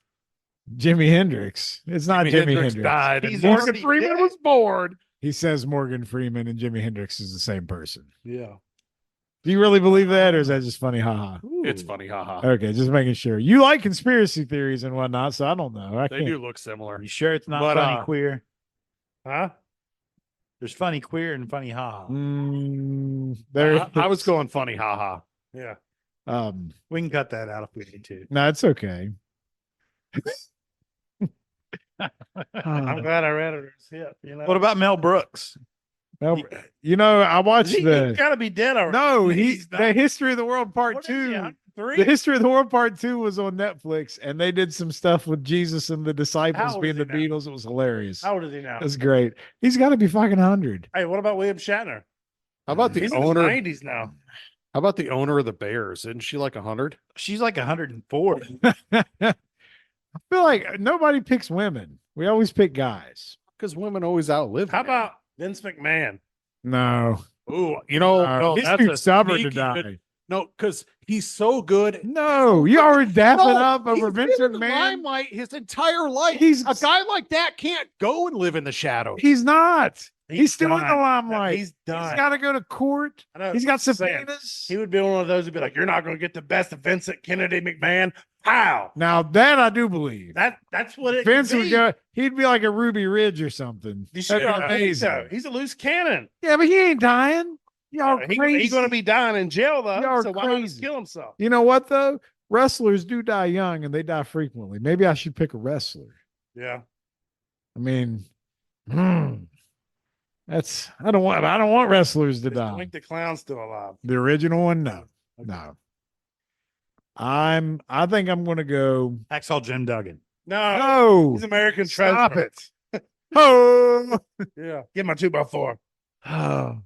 Jimi Hendrix. It's not Jimi Hendrix. died. He's and Morgan already Freeman dead. was bored. He says Morgan Freeman and Jimi Hendrix is the same person. Yeah. Do you really believe that, or is that just funny? Haha. It's funny, haha. Okay, just making sure. You like conspiracy theories and whatnot, so I don't know. I They can't. do look similar. Are you sure it's not But, funny queer? Huh? There's funny queer and funny ha. There, I was going funny, haha. Yeah. We can cut that out if we need to. No, it's okay. I'm glad I read it. You know. What about Mel Brooks? Well, you know, I watched He's the. got to be dead already. No, He's the History of the World Part What is he, 2. 103? The History of the World Part 2 was on Netflix, and they did some stuff with Jesus and the disciples How old being is the he now? Beatles. It was hilarious. How old is he now? That's great. He's got to be fucking 100. Hey, what about William Shatner? How about the He's owner? in his 90s now. How about the owner of the Bears? Isn't she like 100? She's like 104. I feel like nobody picks women. We always pick guys. Because women always outlive. How men. about Vince McMahon? No. Ooh, you know, no, he's that's too a stubborn to sneaky die. good- No, because he's so good. No, you already dapping No, up over he's Vince been in the McMahon. limelight his entire life. He's- A guy like that can't go and live in the shadows. He's not. He's still in the done. limelight. He's done. He's got to go to court. I know, He's got I'm saying, subpoenas. He would be one of those who'd be like, "You're not going to get the best of Vincent Kennedy McMahon." Pow. Now that I do believe. That's what it. Vince could would be. go. He'd be like a Ruby Ridge or something. You That'd should be amazing. He's a loose cannon. Yeah, but he ain't dying. Y'all crazy. He's going to be dying in jail though. Y'all So why not crazy. just kill himself? You know what though? Wrestlers do die young and they die frequently. Maybe I should pick a wrestler. Yeah. I mean, I don't want wrestlers to Is die. Wink the Clown still alive? The original one, no. No. I think I'm going to go. Hacksaw Jim Duggan. No, No, he's American stop treasure. it. Oh, Yeah, get my 2x4. oh.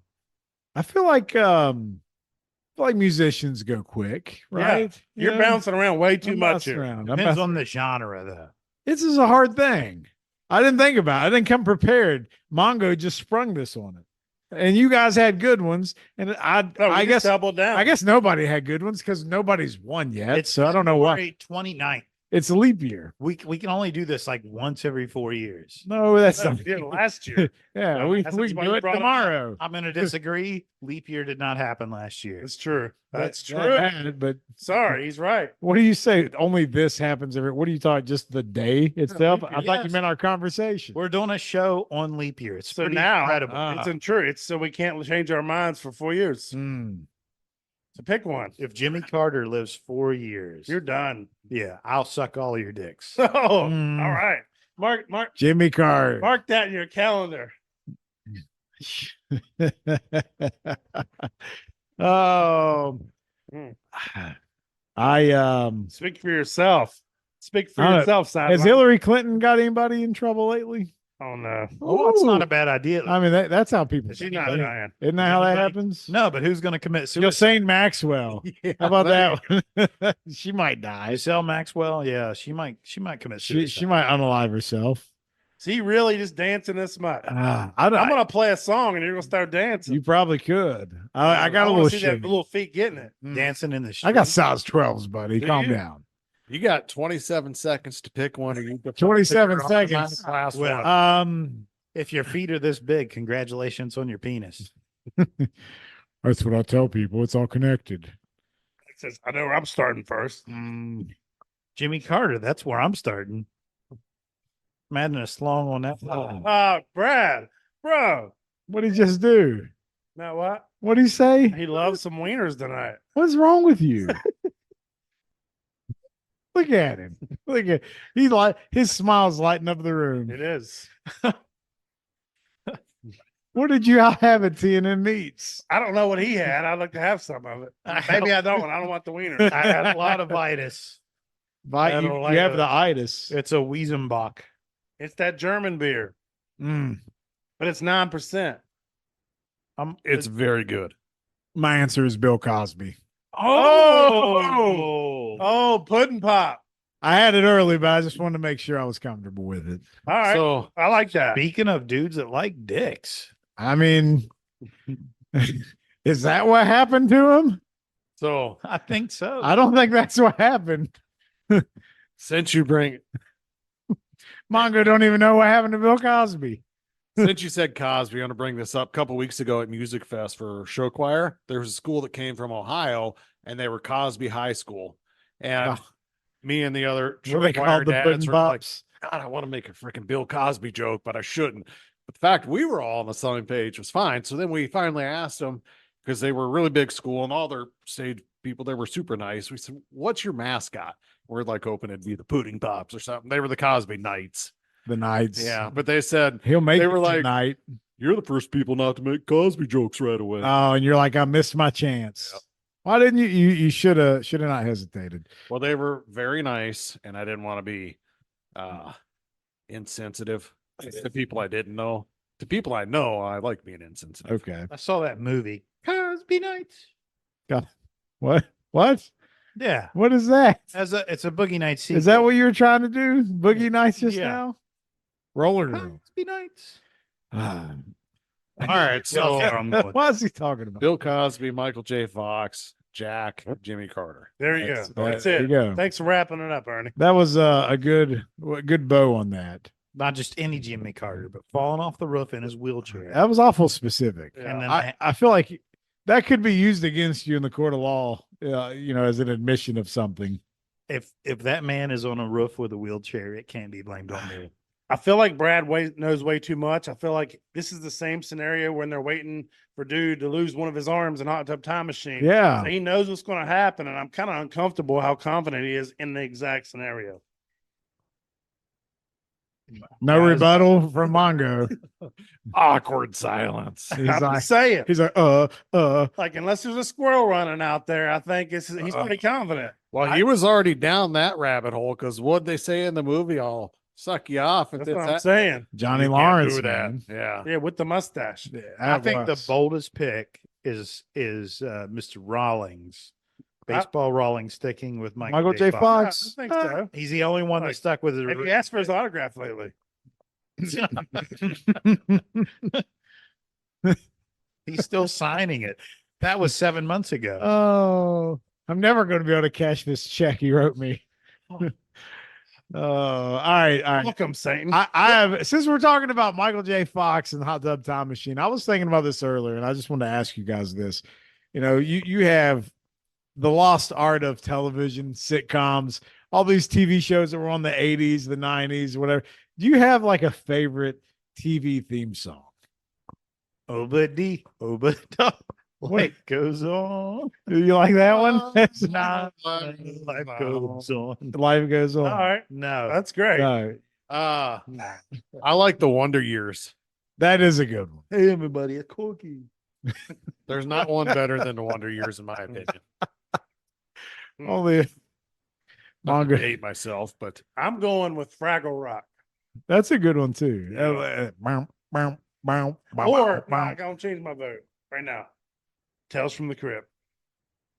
I feel like musicians go quick, Yeah, right? You're Yeah, bouncing around way too I'm much bouncing here. around. I'm Depends bouncing- on the genre, though. This is a hard thing. I didn't think about it. I didn't come prepared. Mongo just sprung this on it. And you guys had good ones. And No, I guess doubled down. I guess nobody had good ones because nobody's won yet. It's so I don't know why. February 29th. It's a leap year. We can only do this like once every 4 years. No, that's No, not. we did it last year. Yeah, So we that's can why do you it brought it up. tomorrow. I'm going to disagree. Leap year did not happen last year. That's true. That's Not true. bad, but Sorry, he's right. what do you say? Only this happens every. What do you talk? Just the day itself? leap I year. thought you Yes. meant our conversation. We're doing a show on leap year. It's So pretty now incredible. it's untrue. It's so we can't change our minds for 4 years. Hmm. So pick one. If Jimmy Carter lives 4 years, You're done. yeah, I'll suck all your dicks. Oh, Mm. all right. Mark Jimmy Carter. that in your calendar. Oh, Hmm. I Speak for yourself. Speak for I don't know. yourself, has sideline. Hillary Clinton got anybody in trouble lately? Oh no. Oh, that's not Ooh. a bad idea. I mean, that's how people. She's think, not right? dying. Isn't that how that Anybody? happens? No, but who's going to commit suicide? Ghislaine Maxwell. Yeah, How about there that one? She might die. Giselle Maxwell, yeah, she might commit suicide. She might unalive herself. Is he really just dancing this much? I I'm don't. gonna play a song and you're gonna start dancing. You probably could. I got a wanna little see that shaky. little feet getting it. dancing in the street. I got size 12s, buddy. Do Calm you? down. You got 27 seconds to pick one. Or you can 27 pick her off the seconds. class Well, one. If your feet are this big, congratulations on your penis. That's what I tell people. It's all connected. It says, I know where I'm starting first. Jimmy Carter, that's where I'm starting. Imagine a slong on that. Brad, bro. What did he just do? Now what? What did he say? He loves some wieners tonight. What's wrong with you? Look at him. Look at he's like his smile's lighting up the room. It is. What did you have at TNN Meats? I don't know what he had. I'd like to have some of it. Maybe I don't. I don't want the wiener. I had a lot of itis. Vi- I you, don't you like have it. the itis. It's a Wiesenbach. It's that German beer, Mm. but it's 9%. It's very good. My answer is Bill Cosby. Oh, pudding pop. I had it early, but I just wanted to make sure I was comfortable with it. All right. So I like that. Speaking of dudes that like dicks, I mean, is that what happened to him? so I think so. I don't think that's what happened. since you bring Mongo don't even know what happened to Bill Cosby. since you said Cosby, I'm gonna bring this up. A couple weeks ago at Music Fest for show choir, there was a school that came from Ohio, and they were Cosby High School, and Oh. me and the other What show they choir called the dads pudding were like, pops. God, I want to make a freaking Bill Cosby joke, but I shouldn't. But the fact we were all on the same page was fine. So then we finally asked them, because they were a really big school and all their stage people, they were super nice. We said, what's your mascot? We're like hoping it'd be the Pudding Pops or something. They were the Cosby Knights. The Knights. Yeah. But they said, He'll make They it were like- tonight. you're the first people not to make Cosby jokes right away. Oh, and you're like, I missed my chance. Yep. Why didn't you? You should have not hesitated. Well, they were very nice, and I didn't want to be insensitive to people I didn't know. To people I know, I like being insensitive. Okay. I saw that movie, Cosby Nights. What? What? Yeah, What is that? it's a Boogie Nights sequel. Is that what you were trying to do? Boogie Nights just Yeah. now? Roller Girl. Cosby Nights? Ah. All right, so Yeah, I'm going. What is he talking about? Bill Cosby, Michael J. Fox, Jack, Jimmy Carter. There you That's- go. That's there it. you go. Thanks for wrapping it up, Ernie. That was a good bow on that. Not just any Jimmy Carter, but falling off the roof in his wheelchair. That was awful specific. Yeah. And then I feel like that could be used against you in the court of law, as an admission of something. if that man is on a roof with a wheelchair, it can't be blamed on me. I feel like Brad knows way too much. I feel like this is the same scenario when they're waiting for dude to lose one of his arms in Hot Tub Time Machine. Yeah. So he knows what's going to happen, and I'm kind of uncomfortable how confident he is in the exact scenario. No Guys. rebuttal from Mongo. Awkward silence. He's I'm like, saying, he's like, like unless there's a squirrel running out there, I think he's pretty confident. Well, he was already down that rabbit hole because what they say in the movie, I'll suck you off if That's it's what I'm that. saying. Johnny You can't Lawrence, do that. man. Yeah. Yeah, with the mustache. Yeah, I that think the was. boldest pick is Mr. Rawlings, baseball Rawlings, sticking with Michael J. Yeah, I Fox. think so. He's the only one that Like, stuck with his. Have you asked for his autograph lately? He's still signing it. That was 7 months ago. Oh, I'm never going to be able to cash this check he wrote me. All right, all right. Welcome, Satan. I have, since we're talking about Michael J. Fox and Hot Tub Time Machine, I was thinking about this earlier, and I just wanted to ask you guys this. You know, you have the lost art of television, sitcoms, all these TV shows that were on the 80s, the 90s, whatever. Do you have like a favorite TV theme song? Obadi, Obada. Life goes on. Do you like that one? Nah, life goes on. Life goes on. All right. No, That's great. No, I like the Wonder Years. that is a good one. hey everybody, a cookie. There's not one better than the Wonder Years, in my opinion. Only Not to manga. hate myself, but I'm going with Fraggle Rock. That's a good one too. Yeah. Bow, bow, bow, Or bow. I'm going to change my vote right now. Tales from the Crypt.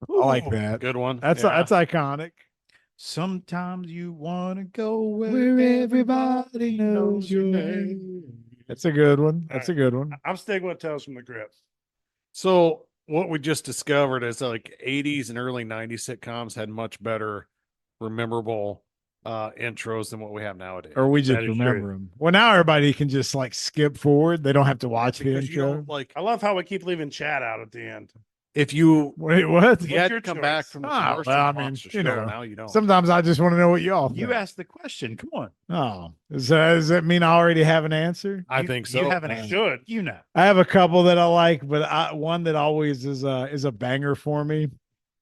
I like that. good one. That's Yeah. that's iconic. Sometimes you want to go Where everybody knows your name. That's a good one. That's a good one. I'm sticking with Tales from the Crypt. So what we just discovered is like 80s and early 90s sitcoms had much better rememberable intros than what we have nowadays. Or we just That is remember true. them. Well, now everybody can just like skip forward. They don't have to watch the Because you intro. don't, like I love how we keep leaving chat out at the end. if you Wait, what? you had your to come choice? back from the Oh, commercial well, I box mean, to you show, know, now you don't. Sometimes I just want to know what y'all think. You asked the question. Come on. Oh, does that mean I already have an answer? I You- think so. You have an You answer. should. You know. I have a couple that I like, but one that always is a banger for me.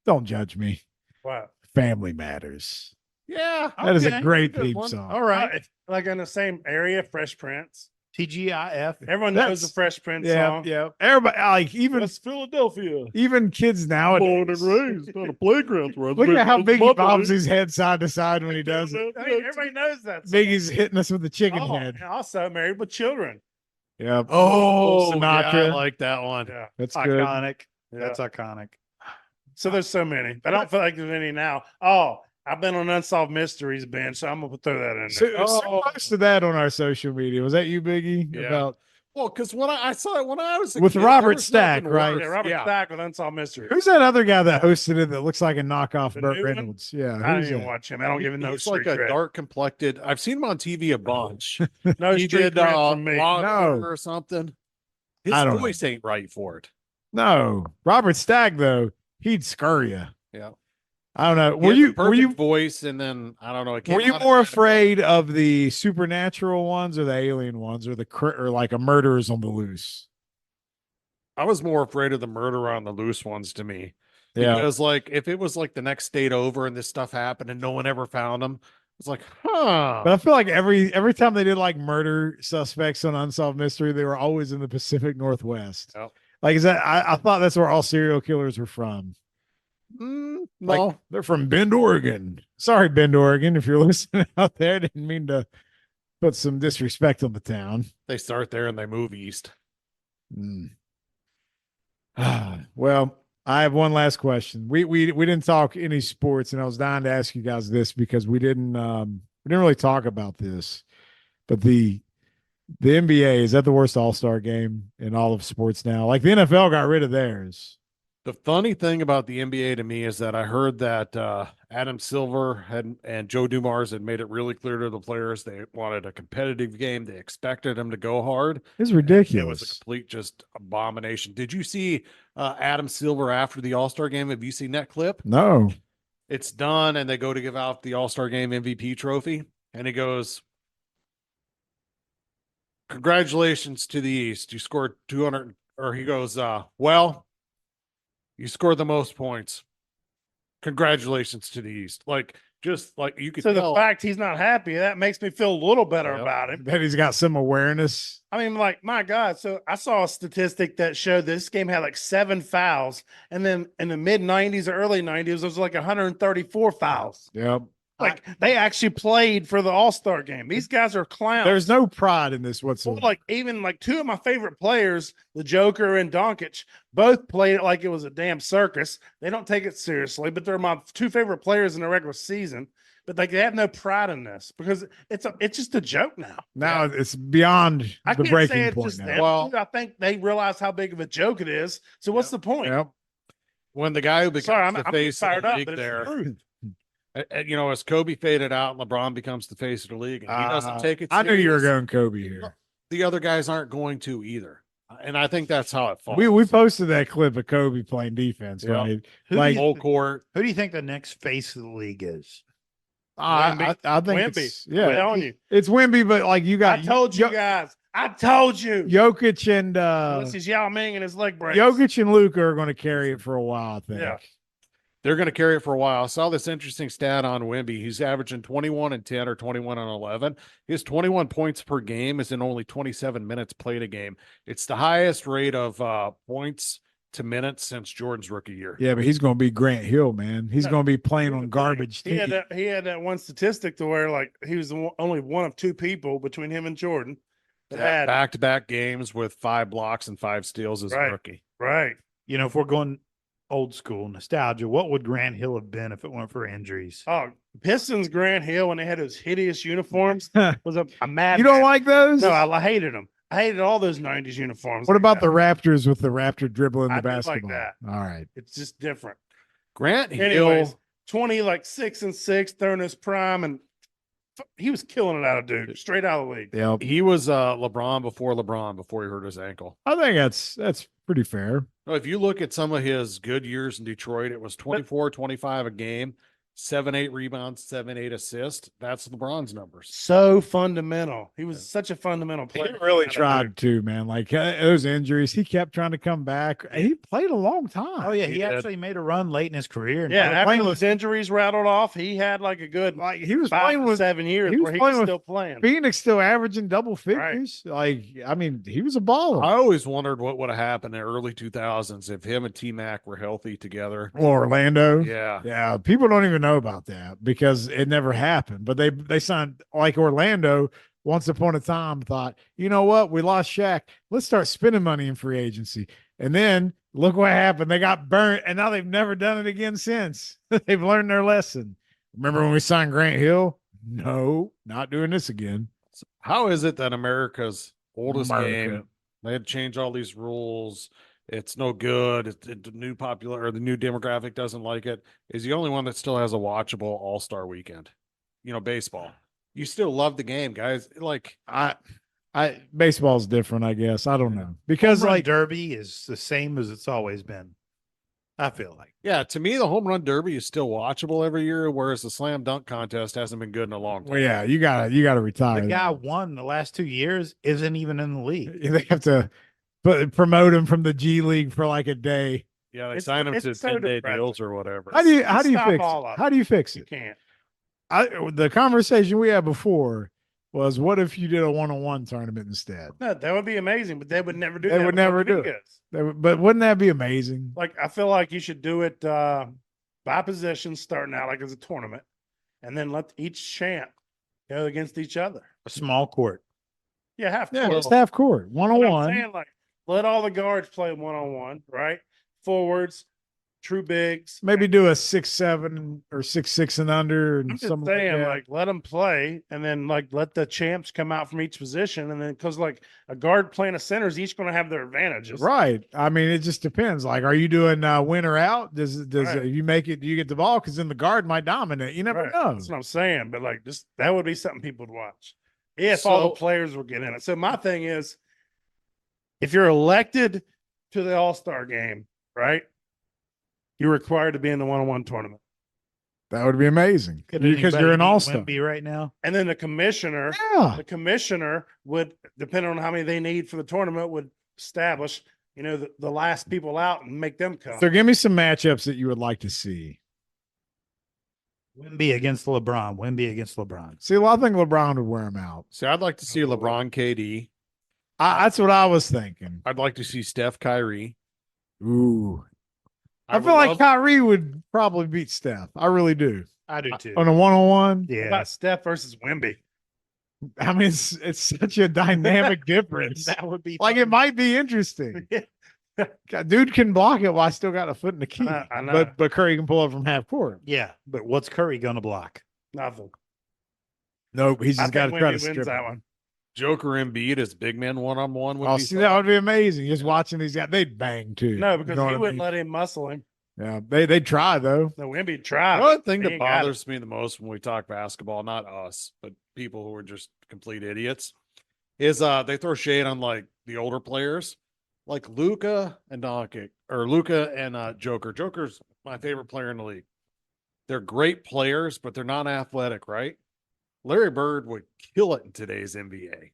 Don't judge me. Wow. Family Matters. Yeah. That is a Okay, great good theme one. song. All right. It's like in the same area, Fresh Prince. TGIF. Everyone That's- knows the Fresh Prince Yeah, song. yeah. Everybody like even West Philadelphia. kids nowadays. raised on a playground. Look at how Biggie bobs his head side to side when he does it. I mean, everybody knows that. song. Biggie's hitting us with the chicken Oh, head. and also Married with Children. Yep. Oh, Sinatra. yeah, I like that one. Yeah. That's good. Iconic. Yeah. That's iconic. So there's so many. I don't feel like there's any now. Oh, I've been on Unsolved Mysteries bench, so I'm gonna throw that in there. So posted that on our social media. Was that you, Biggie? Yeah. About Well, because when I saw it when I was a With kid, Robert there was Stack, nothing right? worse. Yeah, Robert Yeah. Stack with Unsolved Mysteries. who's that other guy that hosted it that looks like a knockoff The Burt new one? Reynolds? Yeah, I don't who's even that? watch him. I don't give him no He's street like a cred. dark complected. I've seen him on TV a bunch. No he street did cred from me. Law and No. Order or something. His I don't know. voice ain't right for it. No, Robert Stack though he'd scurry you. Yeah. I don't know. He Were had the you perfect voice? And then I don't know. It were came you out more of- afraid of the supernatural ones or the alien ones or or like a murderers on the loose? I was more afraid of the murder on the loose ones to me. Yeah, Because like if it was like the next state over and this stuff happened and no one ever found them, it's like, huh. but I feel like every time they did like murder suspects on Unsolved Mystery, they were always in the Pacific Northwest. Yep. Like, is that I thought that's where all serial killers were from. No. Like, they're from Bend, Oregon. Sorry, Bend, Oregon, if you're listening out there. Didn't mean to put some disrespect on the town. They start there and they move east. Mm. Well, I have one last question. We didn't talk any sports, and I was dying to ask you guys this because we didn't really talk about this. But the NBA, is that the worst All-Star game in all of sports now? Like the NFL got rid of theirs. The funny thing about the NBA to me is that I heard that Adam Silver and Joe Dumars had made it really clear to the players they wanted a competitive game. They expected them to go hard. It's It was a ridiculous. complete just abomination. Did you see Adam Silver after the All-Star game? Have you seen that clip? No. It's done, and they go to give out the All-Star game MVP trophy, and he goes, "Congratulations to the East. You scored 200." Or he goes, "Well, you scored the most points. Congratulations to the East." Like just like you could So the tell. fact he's not happy, that makes me feel a little better Yep. about him. That he's got some awareness. I mean, like, my God. So I saw a statistic that showed this game had like 7 fouls. And then in the mid 90s or early 90s, it was like 134 fouls. Yep. Like they actually played for the All-Star game. These guys are clowns. There's no pride in this Well, whatsoever. like even like 2 of my favorite players, the Joker and Doncic, both played it like it was a damn circus. They don't take it seriously, but they're my 2 favorite players in the regular season. But like they have no pride in this because it's just a joke now. Now it's beyond I the can't say breaking it's point just now. them. Well- I think they realize how big of a joke it is. So what's the point? Yep. When the guy who becomes Sorry, I'm the getting face of fired the up, league but it's the there, truth. you know, as Kobe faded out, LeBron becomes the face of the league, and he doesn't take it. I knew you were serious. going Kobe here. The other guys aren't going to either, and I think that's how it falls. We posted that clip of Kobe playing defense, Yeah. right? Who Like, do you, full court. who do you think the next face of the league is? I think Wemby. it's, I'm yeah, telling you. it's Wemby, but like you got I told you guys. I told you. Jokic and Unless he's Yao Ming and his leg breaks. Jokic and Luka are going to carry it for a while. I think. Yeah. They're going to carry it for a while. I saw this interesting stat on Wemby. He's averaging 21 and 10 or 21 and 11. His 21 points per game is in only 27 minutes played a game. It's the highest rate of points to minutes since Jordan's rookie year. Yeah, but he's going to be Grant Hill, man. He's Yeah. going to be playing on garbage. He had that one statistic to where like he was only one of 2 people between him and Jordan that had Back-to-back games with 5 blocks and 5 steals as Right. a rookie. right. You know, if we're going old school nostalgia, what would Grant Hill have been if it weren't for injuries? Oh, Pistons Grant Hill when they had those hideous uniforms was a mad. You don't like those? No, I hated them. I hated all those 90s uniforms. What like about that. the Raptors with the Raptor dribbling I the do like basketball? that. All right. It's just different. Grant Anyways, Hill, 20 like 6 and 6 during his prime, and he was killing it out of Duke, straight out of the league. Yep. he was LeBron before he hurt his ankle. I think that's pretty fair. No, if you look at some of his good years in Detroit, it was 24, 25 a game, 7-8 rebounds, 7-8 assists. That's LeBron's numbers. So fundamental. He was such a fundamental He player. really Out of tried Duke. to, man. Like those injuries, he kept trying to come back. He played a long time. Oh yeah, He he did. actually made a run late in his career. And Yeah, after playing those injuries rattled off, he had like a good Like he was 5 playing to with 7 years he was where he playing was with still playing. Phoenix, still averaging double Right. figures. Like I mean, he was a baller. I always wondered what would have happened in the early 2000s if him and T-Mac were healthy together. Orlando. Yeah. Yeah, people don't even know about that because it never happened. But they signed like Orlando once upon a time thought, you know what? We lost Shaq. Let's start spending money in free agency. And then look what happened. They got burnt, and now they've never done it again since. They've learned their lesson. Remember when we signed Grant Hill? No, not doing this again. How is it that America's oldest America. game, they had to change all these rules? It's no good. The new popular or the new demographic doesn't like it. Is the only one that still has a watchable All-Star weekend. You know, baseball. You still love the game, guys. Like I baseball's different, I guess. I don't know. Because Home Run like Derby is the same as it's always been. I feel like. yeah, to me, the home run derby is still watchable every year, whereas the slam dunk contest hasn't been good in a long time. well, yeah, you gotta retire. The that. guy won the last 2 years isn't even in the league. They have to promote him from the G League for like a day. Yeah, they It's- sign them it's to so 10-day depressing. deals or whatever. How do you Stop fix all it? of How do you fix You it? can't. The conversation we had before was, what if you did a one-on-one tournament instead? No, that would be amazing, but they would never do They that. would with never do videos. But wouldn't that be amazing? Like I feel like you should do it by position, starting out like as a tournament, and then let each champ go against each other. A small court. Yeah, half Yeah, court. just half court, But I'm one-on-one. saying, like, let all the guards play 1-on-1, right? Forwards, true bigs. Maybe do a 6'7" or 6'6" and under, and I'm just something saying, that. like, let them play, and then like let the champs come out from each position, and then because like a guard playing a center is each going to have their advantages. Right. I mean, it just depends. Like, are you doing win or out? Does Right. if you make it? Do you get the ball? Because then the guard might dominate. You never Right. know. That's what I'm saying. But like, just that would be something people would watch if all So- the players were getting it. So my thing is, if you're elected to the All-Star game, right, you're required to be in the 1-on-1 tournament, That would be amazing Could because anybody you're an beat all-star. Wemby right now. and then the commissioner Yeah. would, depending on how many they need for the tournament, would establish, you know, the last people out and make them come. So give me some matchups that you would like to see. Wemby against LeBron. Wemby against LeBron. See, well, I think LeBron would wear him out. See, I'd like to see LeBron, KD. That's what I was thinking. I'd like to see Steph, Kyrie. Ooh, I would feel like love- Kyrie would probably beat Steph. I really do. I do too. On a one-on-one. What Yeah. about Steph versus Wemby? I mean, it's such a dynamic difference. That would be Like, it might be interesting. God, dude can block it while I still got a foot in the key. I know. But Curry can pull up from half court. Yeah, but what's Curry gonna block? Nothing. Nope, he's I just got think to try to Wemby strip wins it. that one. Joker Embiid as big men one-on-one. Oh, see, that would be amazing. Just watching these guys, they'd bang too. No, You because know he what I wouldn't mean? let him muscle him. Yeah, they'd try though. No, Wemby tried. The only thing He that ain't got it. bothers me the most when we talk basketball, not us, but people who are just complete idiots, is they throw shade on like the older players, like Luca and Doncic, or Luca and Joker. Joker's my favorite player in the league. They're great players, but they're not athletic, right? Larry Bird would kill it in today's NBA.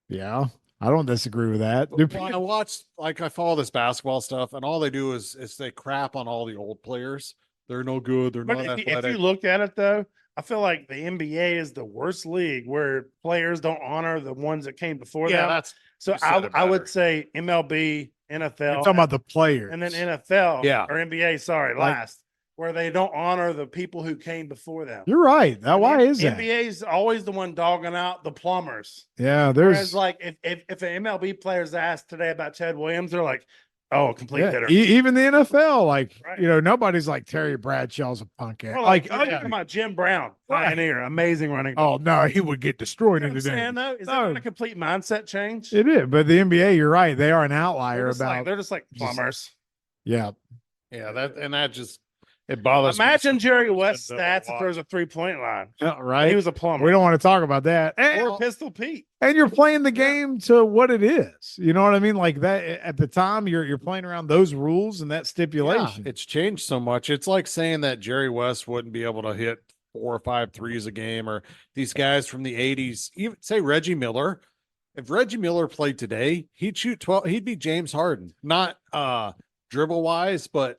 Yeah, I don't disagree with that. Do When I watch, like, I follow this basketball stuff, and all they do is they crap on all the old players. They're no good. They're But not if athletic. you look at it though, I feel like the NBA is the worst league where players don't honor the ones that came before yeah, them. that's So you said it I would better. say MLB, you're NFL, talking about the players, and then NFL, Yeah. or NBA. Sorry, Like- last where they don't honor the people who came before them. You're right. Now, why is that? NBA is always the one dogging out the plumbers. Yeah, Whereas, there's like, if an MLB player's asked today about Ted Williams, they're like, "Oh, complete yeah, hitter." even the NFL. Like, Right. nobody's like Terry Bradshaw's a punk ass. Or Like, we're talking about Jim Brown, Right. pioneer, amazing running. oh no, he would get destroyed You know in what the I'm saying day. though? Is that No. not a complete mindset change? It is, but the NBA, you're right. They are an outlier They're just like, about. they're just like just- plumbers. Yeah, yeah, that just it bothers me. Imagine Jerry much West's to stats if watch. there was a 3-point line. right. He was a plumber. We don't want to talk about that. Or Pistol Pete. And you're playing the game to what it is. You know what I mean? Like that at the time, you're playing around those rules and that Yeah, stipulation. it's changed so much. It's like saying that Jerry West wouldn't be able to hit 4 or 5 threes a game, or these guys from the 80s, even say Reggie Miller. If Reggie Miller played today, he'd shoot 12, he'd be James Harden. Not dribble wise, but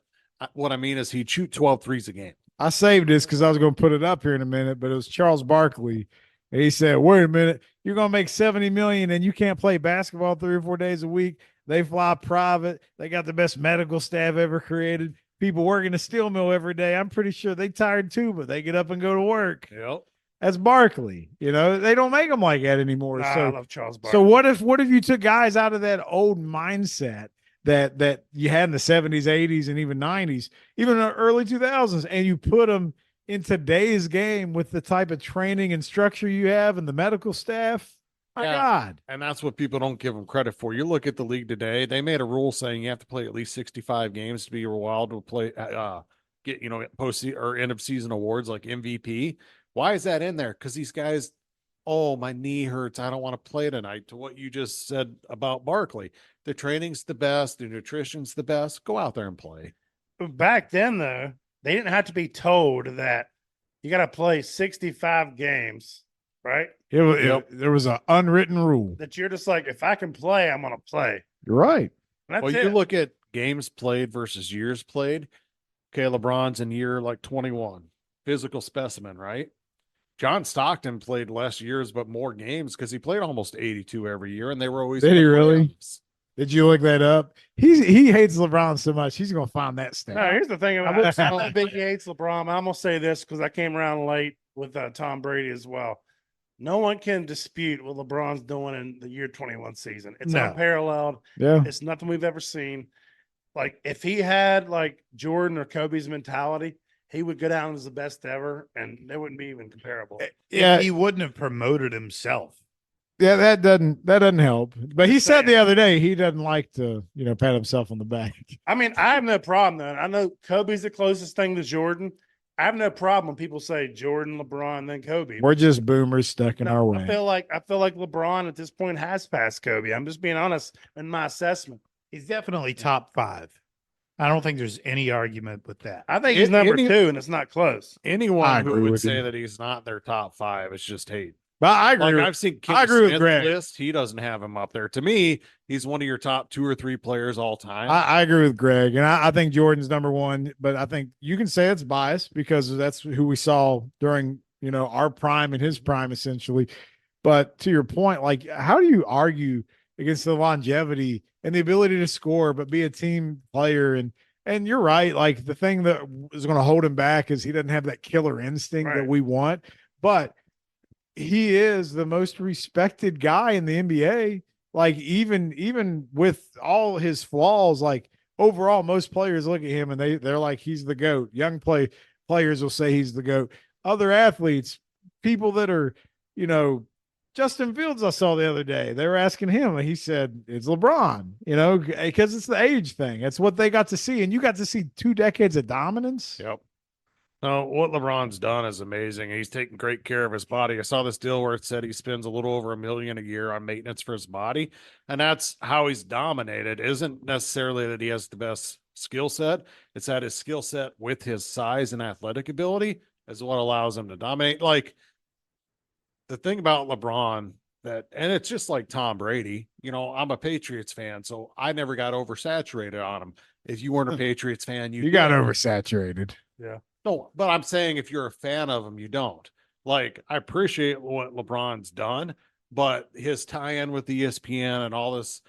what I mean is he'd shoot 12 threes a game. I saved this because I was going to put it up here in a minute, but it was Charles Barkley. And he said, wait a minute, you're going to make 70 million and you can't play basketball 3 or 4 days a week. They fly private. They got the best medical staff ever created. People working the steel mill every day. I'm pretty sure they tired too, but they get up and go to work. Yep. That's Barkley. They don't make them like that anymore. Nah, I So love Charles Barkley. So what if you took guys out of that old mindset that you had in the 70s, 80s, and even 90s, even in the early 2000s, and you put them in today's game with the type of training and structure you have and the medical staff? My Yeah. God. And that's what people don't give them credit for. You look at the league today, they made a rule saying you have to play at least 65 games to be allowed to play, get, post or end of season awards like MVP. Why is that in there? Because these guys, oh, my knee hurts. I don't want to play tonight. To what you just said about Barkley, the training's the best, the nutrition's the best. Go out there and play. Back then, though, they didn't have to be told that you got to play 65 games, right? There was an unwritten rule. That you're just like, if I can play, I'm going to play. You're right. And that's Well, it. you look at games played versus years played. Okay, LeBron's in year like 21, physical specimen, right? John Stockton played less years but more games because he played almost 82 every year, and they were always Did in he the really? playoffs. Did you look that up? He hates LeBron so much. He's going to find that stat. No, here's the thing I about will- I think he hates LeBron. I'm going to say this because I came around late with Tom Brady as well. No one can dispute what LeBron's doing in the year 21 season. It's No. unparalleled. Yeah. It's nothing we've ever seen. Like, if he had like Jordan or Kobe's mentality, he would go down as the best ever, and they wouldn't be even comparable. Yeah. If he wouldn't have promoted himself. Yeah, that doesn't help. But he said the other day he doesn't like to, pat himself on the back. I mean, I have no problem though. I know Kobe's the closest thing to Jordan. I have no problem when people say Jordan, LeBron, then Kobe. We're just boomers stuck in No, our way. I feel like LeBron at this point has passed Kobe. I'm just being honest in my assessment. He's definitely top 5. I don't think there's any argument with that. I think he's number Any- 2, and it's not close. I Anyone who agree would with say you. that he's not their top 5 is just hate. But I agree. Like with- I've seen Kim I agree with Smith's Greg. list. He doesn't have him up there. To me, he's one of your top 2 or 3 players all time. I agree with Greg, and I think Jordan's number one. But I think you can say it's biased because that's who we saw during our prime and his prime, essentially. But to your point, like, how do you argue against the longevity and the ability to score, but be a team player? And you're right. Like, the thing that is going to hold him back is he doesn't have that killer instinct that Right. we want. But he is the most respected guy in the NBA. Like, even with all his flaws, like, overall, most players look at him and they're like, he's the GOAT. Young players will say he's the GOAT. Other athletes, people that are, Justin Fields, I saw the other day, they were asking him, and he said, it's LeBron, because it's the age thing. It's what they got to see. And you got to see 2 decades of dominance. Yep. No, what LeBron's done is amazing. He's taking great care of his body. I saw this deal where it said he spends a little over $1 million a year on maintenance for his body, and that's how he's dominated. Isn't necessarily that he has the best skill set; it's that his skill set with his size and athletic ability is what allows him to dominate. Like, the thing about LeBron and it's just like Tom Brady. I'm a Patriots fan, so I never got oversaturated on him. If you weren't a Patriots fan, You got did. oversaturated. No, but I'm saying if you're a fan of him, you don't. Like, I appreciate what LeBron's done, but his tie-in with the ESPN and all this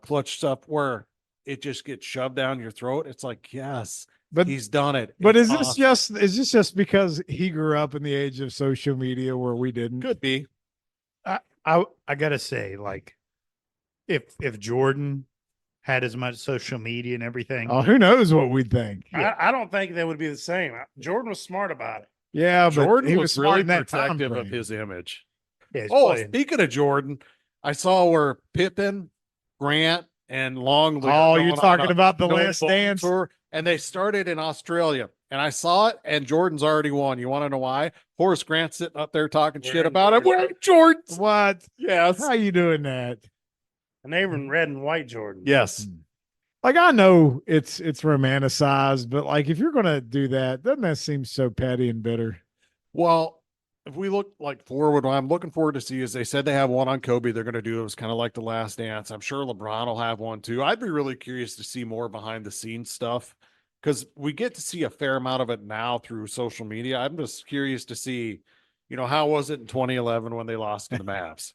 clutch stuff where it just gets shoved down your throat. It's like, yes, But he's done it. But It's is awesome. this just because he grew up in the age of social media where we didn't? Could be. I gotta say, like, if Jordan had as much social media and everything, Oh, who knows what we'd think? Yeah. I don't think they would be the same. Jordan was smart about it. Yeah, but Jordan he was smart really in that time protective of frame. his image. yeah, he's Oh, playing. speaking of Jordan, I saw where Pippen, Grant, and Longley. Oh, are you're going on talking a about the no Last ball Dance? tour, and they started in Australia, and I saw it, and Jordan's already won. You want to know why? Horace Grant sitting up there talking shit Wearing about it. Jordans. Wearing Jordans. What? Yes. How you doing that? And they were in red and white Jordan. Yes. Like, I know it's romanticized, but like, if you're gonna do that, doesn't that seem so petty and bitter? Well, if we look like forward, what I'm looking forward to see is they said they have one on Kobe. They're going to do it was kind of like the Last Dance. I'm sure LeBron will have one too. I'd be really curious to see more behind the scenes stuff because we get to see a fair amount of it now through social media. I'm just curious to see, how was it in 2011 when they lost to the Mavs?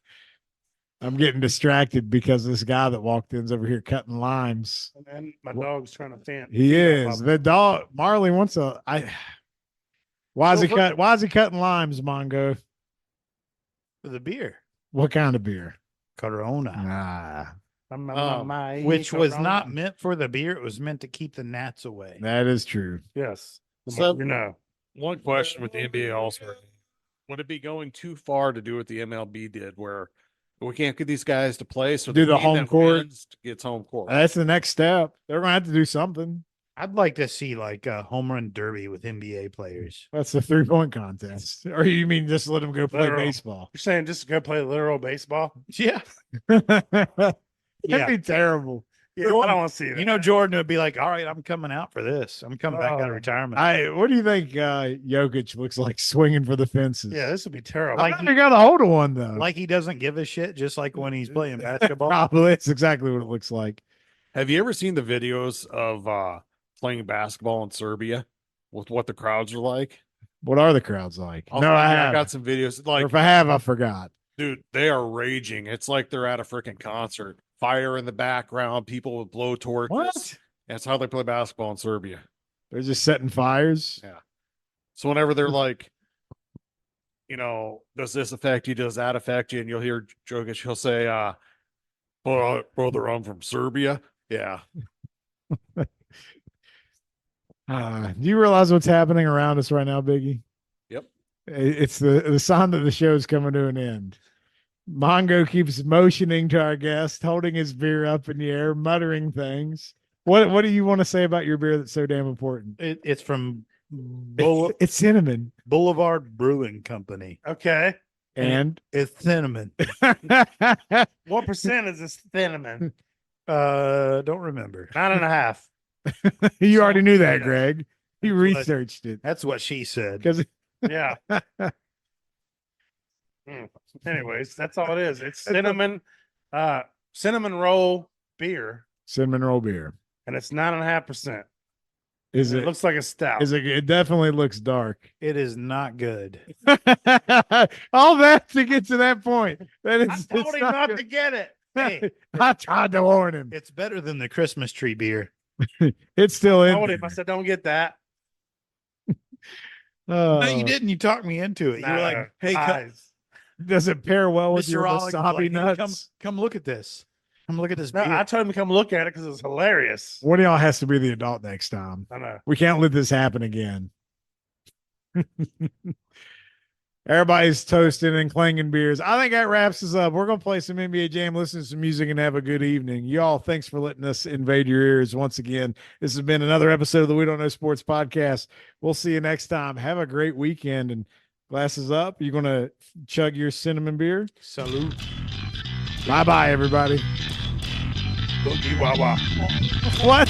I'm getting distracted because this guy that walked in's over here cutting limes. And then my dog's trying to fan. He feed on is my- the dog. Marley wants a. Why is he So for- cut? Why is he cutting limes, Mongo? For the beer, What kind of beer? Corona, Ah, which was not meant for the beer. It was meant to keep the gnats away. that is true. Yes. So- So, One question with the NBA also, would it be going too far to do what the MLB did where we can't get these guys to play? So Do the team home that court? wins gets home court. That's the next step. They're gonna have to do something. I'd like to see like a home run derby with NBA players. That's the 3-point contest. Or you mean just let them go play Literal. baseball? you're saying just to go play literal baseball? Yeah, That'd yeah. be terrible. Yeah, I don't want to see that. You know, Jordan would be like, "All right, I'm coming out for this. I'm coming back out of Oh. retirement." What do you think Jokic looks like swinging for the fences? Yeah, this would be terrible. I think he got a hold of one though. Like he doesn't give a shit, just like when he's playing basketball. Probably it's exactly what it looks like. Have you ever seen the videos of playing basketball in Serbia with what the crowds are like? What are the crowds like? I'll No, send I you- have. got some videos. Or Like, if I have, I forgot. dude, they are raging. It's like they're at a freaking concert. Fire in the background, people with blow torches. What? That's how they play basketball in Serbia. They're just setting fires. Yeah. So whenever they're like, does this affect you? Does that affect you? And you'll hear Jokic, he'll say, brother, I'm from Serbia. Yeah. Do you realize what's happening around us right now, Biggie? Yep. It's the sign that the show's coming to an end. Mongo keeps motioning to our guest, holding his beer up in the air, muttering things. What do you want to say about your beer that's so damn important? It's from It's cinnamon. Boulevard Brewing Company. Okay. And It's cinnamon. What percent is this cinnamon? Don't remember. 9.5. you already knew that, Yeah. Greg. You That's what- researched it That's what she said. because Yeah. Anyways, that's all it is. It's cinnamon roll beer, Cinnamon roll beer. and it's 9.5%. Is It it? looks like a stout. Is it? It definitely looks dark. It is not good. All that to get to that point. That I is, told it's him not good. to get it. Hey, I tried to warn him. it's better than the Christmas tree beer. It's still I in told him. I there. said, "Don't get that." No, you Oh, didn't. You talked me into it. You were like, "Hey, eyes. does it pair well with Mr. your Rollick, wasabi like, hey, nuts? come look at this. Come look at this No, beer." I told him to come look at it because it's hilarious. One of y'all has to be the adult next time. I know. We can't let this happen again. Everybody's toasting and clanging beers. I think that wraps us up. We're going to play some NBA Jam, listen to some music, and have a good evening. Y'all, thanks for letting us invade your ears once again. This has been another episode of the We Don't Know Sports podcast. We'll see you next time. Have a great weekend, and glasses up. You're going to chug your cinnamon beer. Salute. Bye-bye, everybody. Boogie wah wah. What?